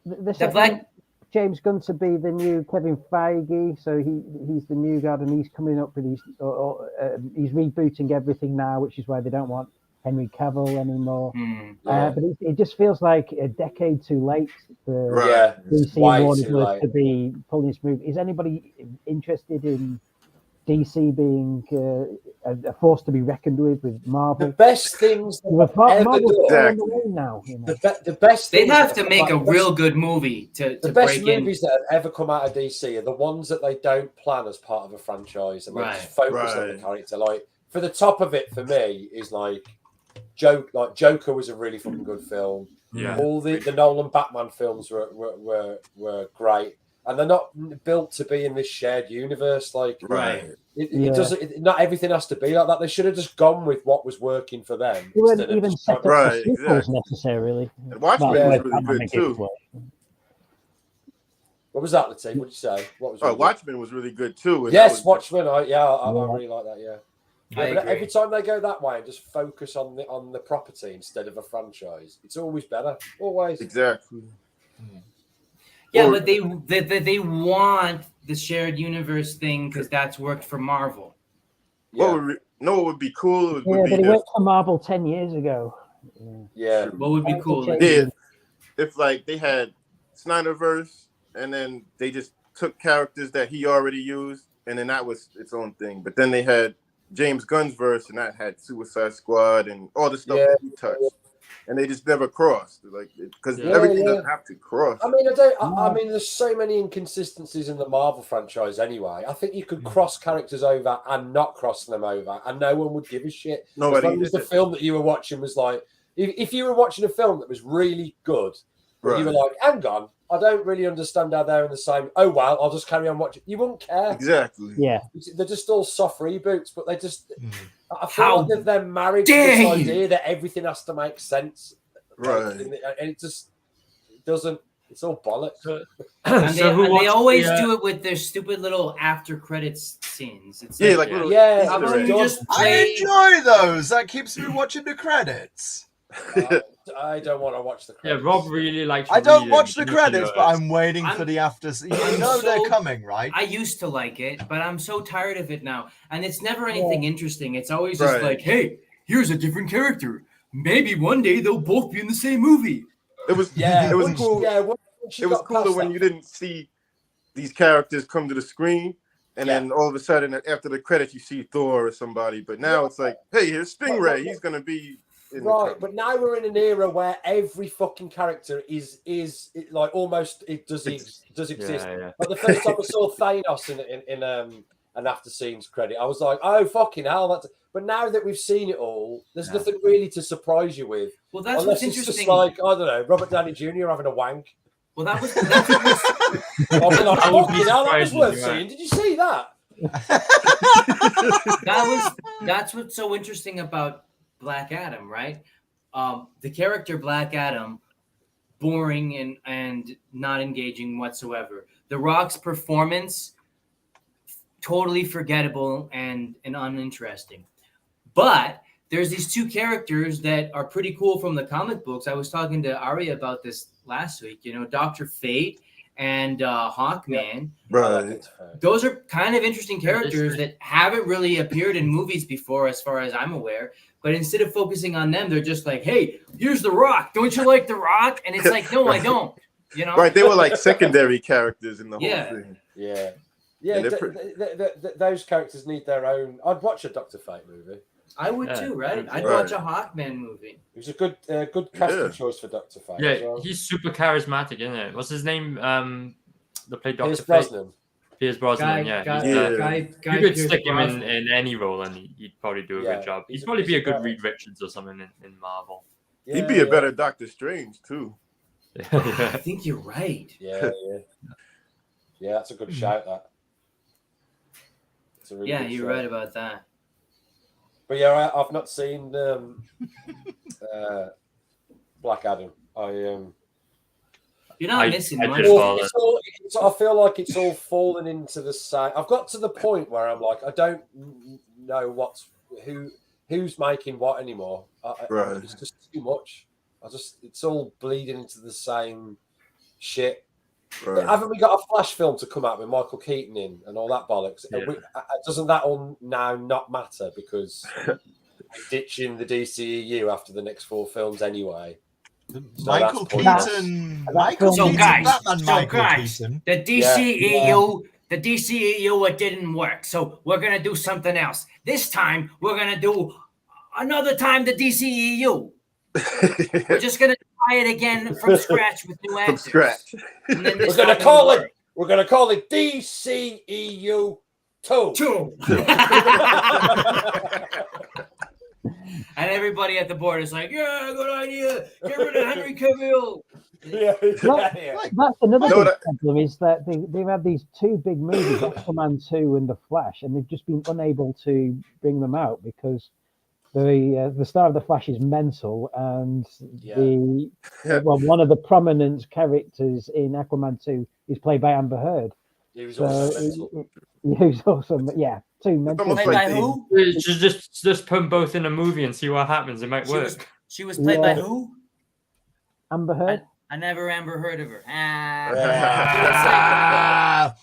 I: That Black James Gunn to be the new Kevin Feige, so he's the new guy, and he's coming up with he's rebooting everything now, which is why they don't want Henry Cavill anymore. But it just feels like a decade too late for DC Warner Bros. To be pulling this movie. Is anybody interested in DC being a force to be reckoned with Marvel?
D: The best things
I: Marvel's on the way now. You know?
D: The best.
F: They'd have to make a real good movie to
D: the best
F: break
D: movies that have ever come out of DC are the ones that they don't plan as part of a franchise and they just focus on the character. Like for the top of it, for me, is like Joker was a really fucking good film.
H: Yeah.
D: All the Nolan Batman films were great. And they're not built to be in this shared universe. Like, it doesn't. Not everything has to be like that. They should have just gone with what was working for them.
I: You wouldn't even set up the sequels necessarily.
M: And Watchmen was really good too.
D: What was that, Latif? What did you say? What was?
M: Watchmen was really good too.
D: Yes, Watchmen. I really like that. Yeah. But every time they go that way and just focus on the property instead of a franchise, it's always better. Always.
M: Exactly.
F: Yeah, but they want the shared universe thing because that's worked for Marvel.
M: What would be cool?
I: But it worked for Marvel 10 years ago.
D: Yeah.
F: What would be cool?
M: If like they had Snyderverse and then they just took characters that he already used and then that was its own thing. But then they had James Gunn's verse and that had Suicide Squad and all the stuff that he touched. And they just never crossed, like because everything doesn't have to cross.
D: I mean, I mean, there's so many inconsistencies in the Marvel franchise. Anyway, I think you could cross characters over and not cross them over, and no one would give a shit. Nobody. As long as the film that you were watching was like, if you were watching a film that was really good, you were like, hang on, I don't really understand how they're in the same. Oh well, I'll just carry on watching. You wouldn't care.
M: Exactly.
I: Yeah.
D: They're just all soft reboots, but they just. I feel like they're married to this idea that everything has to make sense,
M: right?
D: And it doesn't. It's all bollocks.
F: And they always do it with their stupid little after credits scenes. It's
M: I
G: enjoy those. That keeps me watching the credits.
D: I don't want to watch the credits.
H: Yeah, Rob really likes.
G: I don't watch the credits, but I'm waiting for the after. They're coming, right?
F: I used to like it, but I'm so tired of it now. And it's never anything interesting. It's always just like, hey, here's a different character. Maybe one day they'll both be in the same movie.
M: It was cool. It was cooler when you didn't see these characters come to the screen, and then all of a sudden after the credits you see Thor or somebody. But now it's like, hey, here's Stingray. He's gonna be.
D: Right, but now we're in an era where every fucking character is like almost does exist.
H: Yeah.
D: Like the first time I saw Thanos in an after scenes credit, I was like, oh fucking hell, that's. But now that we've seen it all, there's nothing really to surprise you with.
F: Well, that's
D: unless
F: what's
D: it's
F: interesting.
D: Just like I don't know, Robert Downey Jr. having a wank.
F: Well, that was.
D: I'll be like, fucking hell, that was worth seeing. Did you see that?
F: That's what's so interesting about Black Adam, right? The character Black Adam, boring and not engaging whatsoever. The Rock's performance, totally forgettable and uninteresting. But there's these two characters that are pretty cool from the comic books. I was talking to Ari about this last week. You know, Dr. Fate and Hawkman.
M: Right.
F: Those are kind of interesting characters that haven't really appeared in movies before, as far as I'm aware. But instead of focusing on them, they're just like, hey, here's The Rock. Don't you like The Rock? And it's like, no, I don't. You know?
M: Right. They were like secondary characters in the whole thing.
D: Yeah. Yeah. Those characters need their own. I'd watch a Dr. Fate movie.
F: I would too, right? I'd watch a Hawkman movie.
D: It was a good casting choice for Dr. Fate.
H: Yeah,
D: as well.
H: he's super charismatic, isn't it? What's his name? The play Dr.
D: Pierce
H: Fate.
D: Brosnan.
H: Pierce Brosnan, you could stick him in any role and he'd probably do a good job. He'd probably be a good Reed Richards or something in Marvel.
M: He'd be a better Doctor Strange too.
F: I think you're right.
D: Yeah, that's a good shout. That. It's a really
F: Yeah,
D: good
F: you're
D: show.
F: right about that.
D: But yeah, I've not seen Black Adam.
F: You're not missing much.
D: I feel like it's all fallen into the same. I've got to the point where I'm like, I don't know who's making what anymore.
M: Right.
D: It's just too much. It's all bleeding into the same shit.
M: Right.
D: Haven't we got a Flash film to come out with Michael Keaton in and all that bollocks?
H: Yeah.
D: Doesn't that all now not matter because we're ditching the DCEU after the next 4 films anyway?
G: Michael Keaton. Michael
F: So
G: Keaton.
F: guys,
G: Batman. Michael Keaton.
F: the DCEU, the DCEU, it didn't work. So we're gonna do something else. This time we're gonna do another time the DCEU. We're just gonna try it again from scratch with new actors.
M: From scratch.
F: And then
D: We're gonna call it. We're gonna call it DCEU 2.
F: And everybody at the board is like, "Yeah, good idea. Get rid of Henry Cavill."
I: That's another big problem is that they've had these 2 big movies, Aquaman 2 and The Flash, and they've just been unable to bring them out because the star of The Flash is mental, and one of the prominent characters in Aquaman 2 is played by Amber Heard.
D: He was also mental.
I: He was also, two mental.
F: Played by who?
H: Just put them both in a movie and see what happens. It might work.
F: She was played by who?
I: Amber Heard.
F: I never heard of her.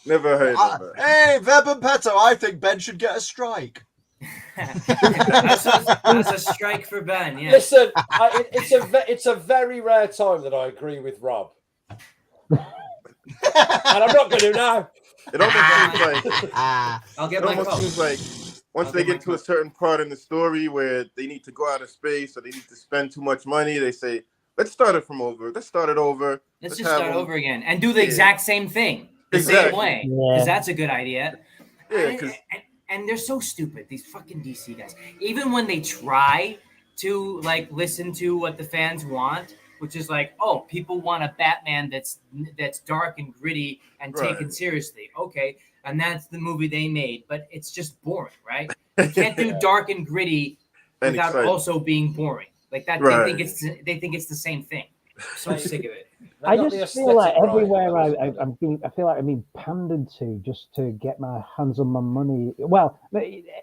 M: Never heard of her.
G: Hey, Web and Peto, I think Ben should get a strike.
F: That's a strike for Ben. Yeah.
D: Listen, it's a very rare time that I agree with Rob, and I'm not going to now.
M: It almost seems like
F: I'll get
M: it
F: my
M: almost
F: cup.
M: seems like once they get to a certain part in the story where they need to go out of space or they need to spend too much money, they say, "Let's start it from over. Let's start it over.
F: Let's just start over again and do the exact same thing the same way, because that's a good idea."
M: Yeah,
F: and they're so stupid, these fucking DC guys. Even when they try to like listen to what the fans want, which is like, oh, people want a Batman that's dark and gritty and taken seriously. Okay, and that's the movie they made, but it's just boring, right? You can't do dark and gritty without also being boring. Like that, they think it's the same thing. I'm so sick of it.
I: I just feel like everywhere I feel like I'm being pandered to just to get my hands on my money. Well,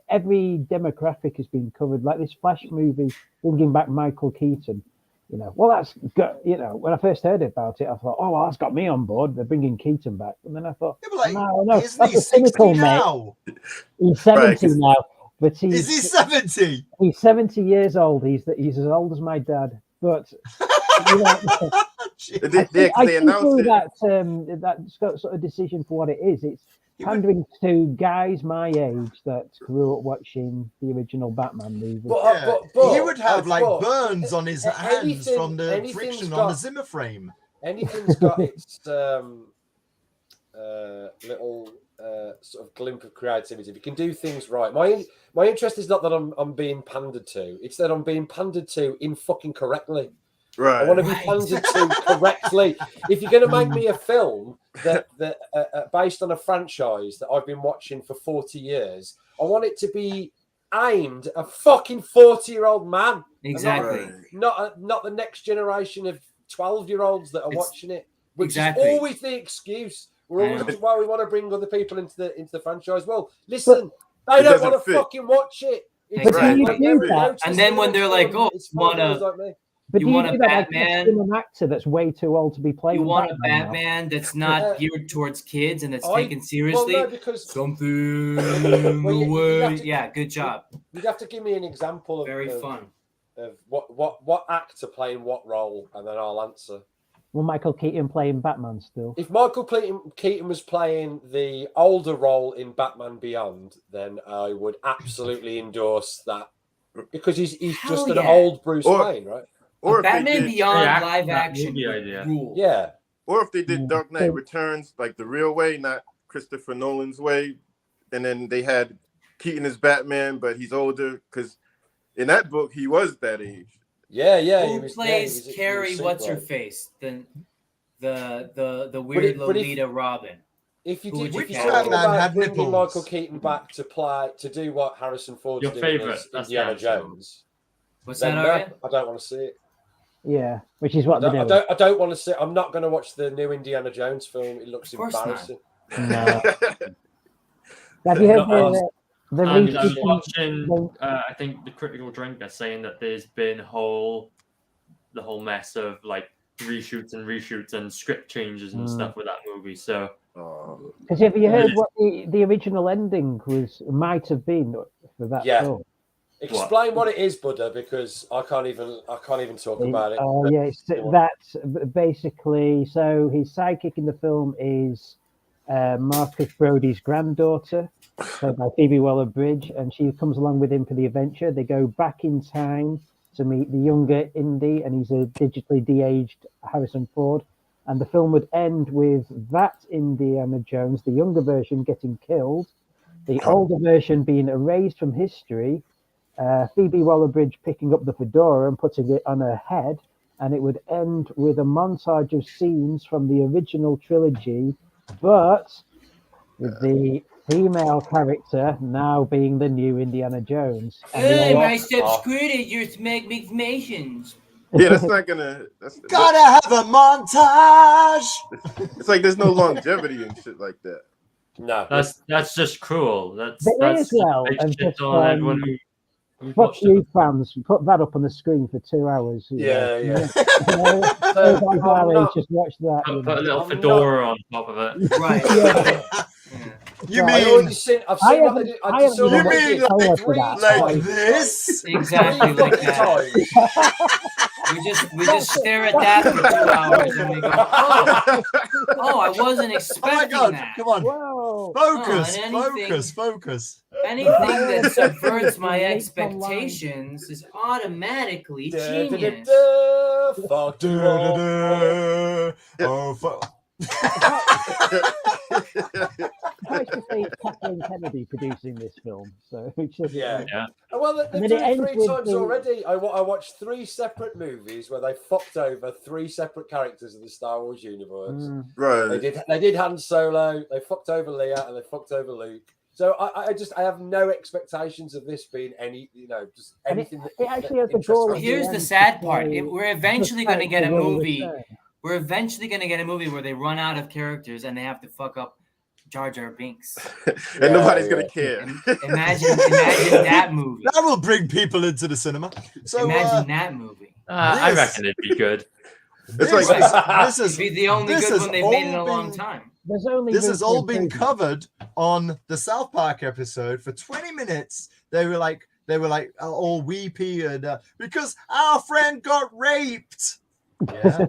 I: every demographic has been covered. Like this Flash movie, bringing back Michael Keaton. Well, that's good. When I first heard about it, I thought, oh, well, that's got me on board. They're bringing Keaton back, and then I thought, no, that's a cynical mate. He's 70 now, but
G: is he 70?
I: He's 70 years old. He's as old as my dad, but. I think that sort of decision for what it is. It's pandering to guys my age that grew up watching the original Batman movie.
G: He would have burns on his hands from the friction on the Zimmer frame.
D: Anything's got its little sort of glimpse of creativity. If you can do things right, my interest is not that I'm being pandered to; it's that I'm being pandered to incorrectly.
M: Right.
D: I want to be pandered to correctly. If you're going to make me a film that based on a franchise that I've been watching for 40 years, I want it to be aimed at a fucking 40-year-old man.
F: Exactly.
D: Not the next generation of 12-year-olds that are watching it, which is always the excuse. We're always we want to bring other people into the franchise. Well, listen, they don't want to fucking watch it.
F: And then when they're like, "Oh,
I: But
F: you
I: do
F: want
I: you
F: a
I: do that
F: Batman?
I: An actor that's way too old to be playing.
F: You want a Batman that's not geared towards kids and that's taken seriously.
D: Well, no, because
F: something yeah, good job.
D: You'd have to give me an example of
F: fun
D: of what actor playing what role, and then I'll answer.
I: Well, Michael Keaton playing Batman still.
D: If Michael Keaton was playing the older role in Batman Beyond, then I would absolutely endorse that because he's just an old Bruce Wayne, right?
M: Or if
F: Batman Beyond live
H: that
F: action rule.
D: Yeah.
M: Or if they did Dark Knight Returns like the real way, not Christopher Nolan's way, and then they had Keaton as Batman, but he's older because in that book he was that age.
D: Yeah.
F: Who plays Carrie? What's her face? The weird Lolita Robin.
D: If you
F: Who
D: did,
F: would
D: if
F: you
D: you
F: cast?
D: talk
G: Batman
D: about
G: had
D: bringing
G: nipples.
D: Michael Keaton back to do what Harrison Ford's
H: Your
D: doing
H: favourite,
D: as
H: that's the
D: Indiana
H: answer.
D: Jones,
F: What's
D: then
F: that,
D: no,
F: Arya?
D: I don't want to see it.
I: Yeah, which is what they're doing.
D: I don't want to see. I'm not going to watch the new Indiana Jones film. It looks
F: Of course not.
D: embarrassing.
I: No. Have you heard the
H: I'm
I: recent?
H: watching. I think the Critical Drinker saying that there's been the whole mess of like reshoots and script changes and stuff with that movie. So,
I: Because have you heard what the original ending might have been for that film?
D: Explain what it is, Buddha, because I can't even talk about it.
I: Oh yeah, it's that's basically. So his sidekick in the film is Marcus Brody's granddaughter, played by Phoebe Waller-Bridge, and she comes along with him for the adventure. They go back in time to meet the younger Indy, and he's a digitally de-aged Harrison Ford. And the film would end with that Indiana Jones, the younger version, getting killed, the older version being erased from history. Phoebe Waller-Bridge picking up the fedora and putting it on her head, and it would end with a montage of scenes from the original trilogy, but with the female character now being the new Indiana Jones.
F: Hey, my subscribed your magnifications.
M: Yeah, that's not gonna.
G: Gotta have a montage.
M: It's like there's no longevity and shit like that.
D: No,
H: that's just cruel. That's
I: as well,
H: big
I: and
H: shit
I: just
H: on everyone who
I: fuck you, fans! Put that up on the screen for 2 hours.
D: Yeah.
I: Just watch that.
H: Put a little fedora on top of it.
F: Right.
G: You
D: I've
G: mean?
D: seen what they did. I saw
G: You
D: what they
G: mean
D: did
G: like
D: times.
G: this?
F: Exactly like that. We just stare at that for 2 hours and we go, oh, I wasn't expecting that.
G: Come on.
I: Whoa.
G: Focus.
F: Anything that subverts my expectations is automatically genius.
D: Fuck you all.
G: Oh, fuck.
I: Nice to see Kathleen Kennedy producing this film. So it's just,
D: Yeah. Well, they've
I: And then
D: done
I: it
D: it
I: ends
D: 3
I: with
D: times
I: the-
D: already. I watched 3 separate movies where they fucked over 3 separate characters in the Star Wars universe.
M: Right.
D: They did Han Solo, they fucked over Leia, and they fucked over Luke. So I have no expectations of this being any, just anything.
I: it actually has the goal.
F: Here's the sad part. We're eventually going to get a movie. We're eventually going to get a movie where they run out of characters and they have to fuck up Jar Jar Binks.
M: And nobody's gonna care.
F: Imagine that movie.
G: That will bring people into the cinema. So
F: imagine that movie.
H: I reckon it'd be good.
M: It's like
G: this is
F: be the only good one they've made in a long time.
G: This has all been covered on the South Park episode for 20 minutes. They were like all weepy and because our friend got raped. Yeah.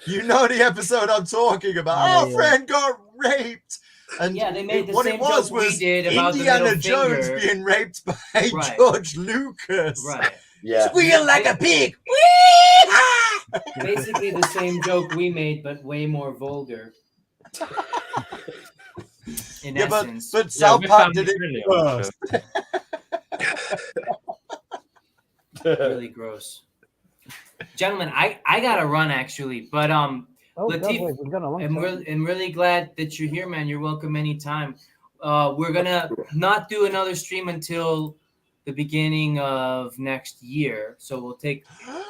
G: You know the episode I'm talking about. Our friend got raped. And
F: yeah, they made the
G: what
F: same
G: it was
F: joke we did about
G: Indiana
F: the
G: Jones
F: finger.
G: being raped by George Lucas.
F: Right.
D: Yeah.
G: Squeal like a pig.
F: Basically the same joke we made, but way more vulgar. In essence.
G: But South Park did it first.
F: Really gross. Gentlemen, I gotta run actually, but Latif,
I: we've got a long time.
F: I'm really glad that you're here, man. You're welcome anytime. We're gonna not do another stream until the beginning of next year, so we'll take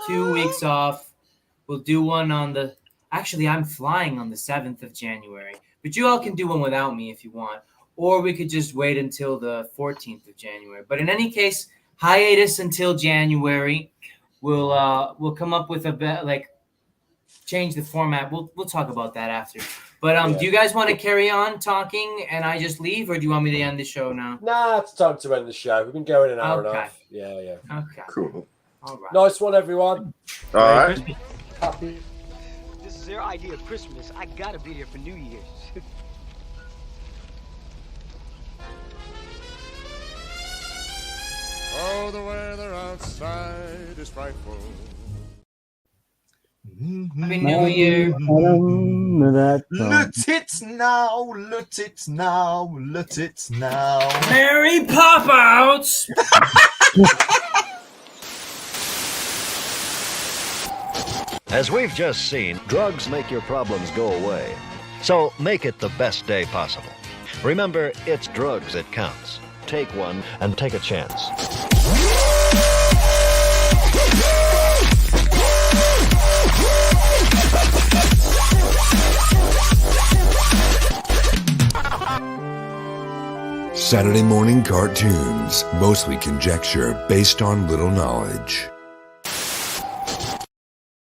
F: 2 weeks off. We'll do one on the. Actually, I'm flying on the 7th of January, but you all can do one without me if you want, or we could just wait until the 14th of January. But in any case, hiatus until January. We'll come up with change the format. We'll talk about that after. But do you guys want to carry on talking and I just leave, or do you want me to end the show now?
D: Nah, it's time to end the show. We've been going an hour and a half. Yeah.
F: Okay.
M: Cool.
F: All right.
D: Nice one, everyone.
M: All right.
D: Happy.
N: This is their idea of Christmas. I gotta be here for New Year's.
A: Oh, the weather outside is frightful.
F: Happy New Year.
G: Let it now, let it now, let it now.
F: Merry Pop-Outs!
O: As we've just seen, drugs make your problems go away. So make it the best day possible. Remember, it's drugs that counts. Take one and take a chance.
C: Saturday morning cartoons, mostly conjecture based on little knowledge.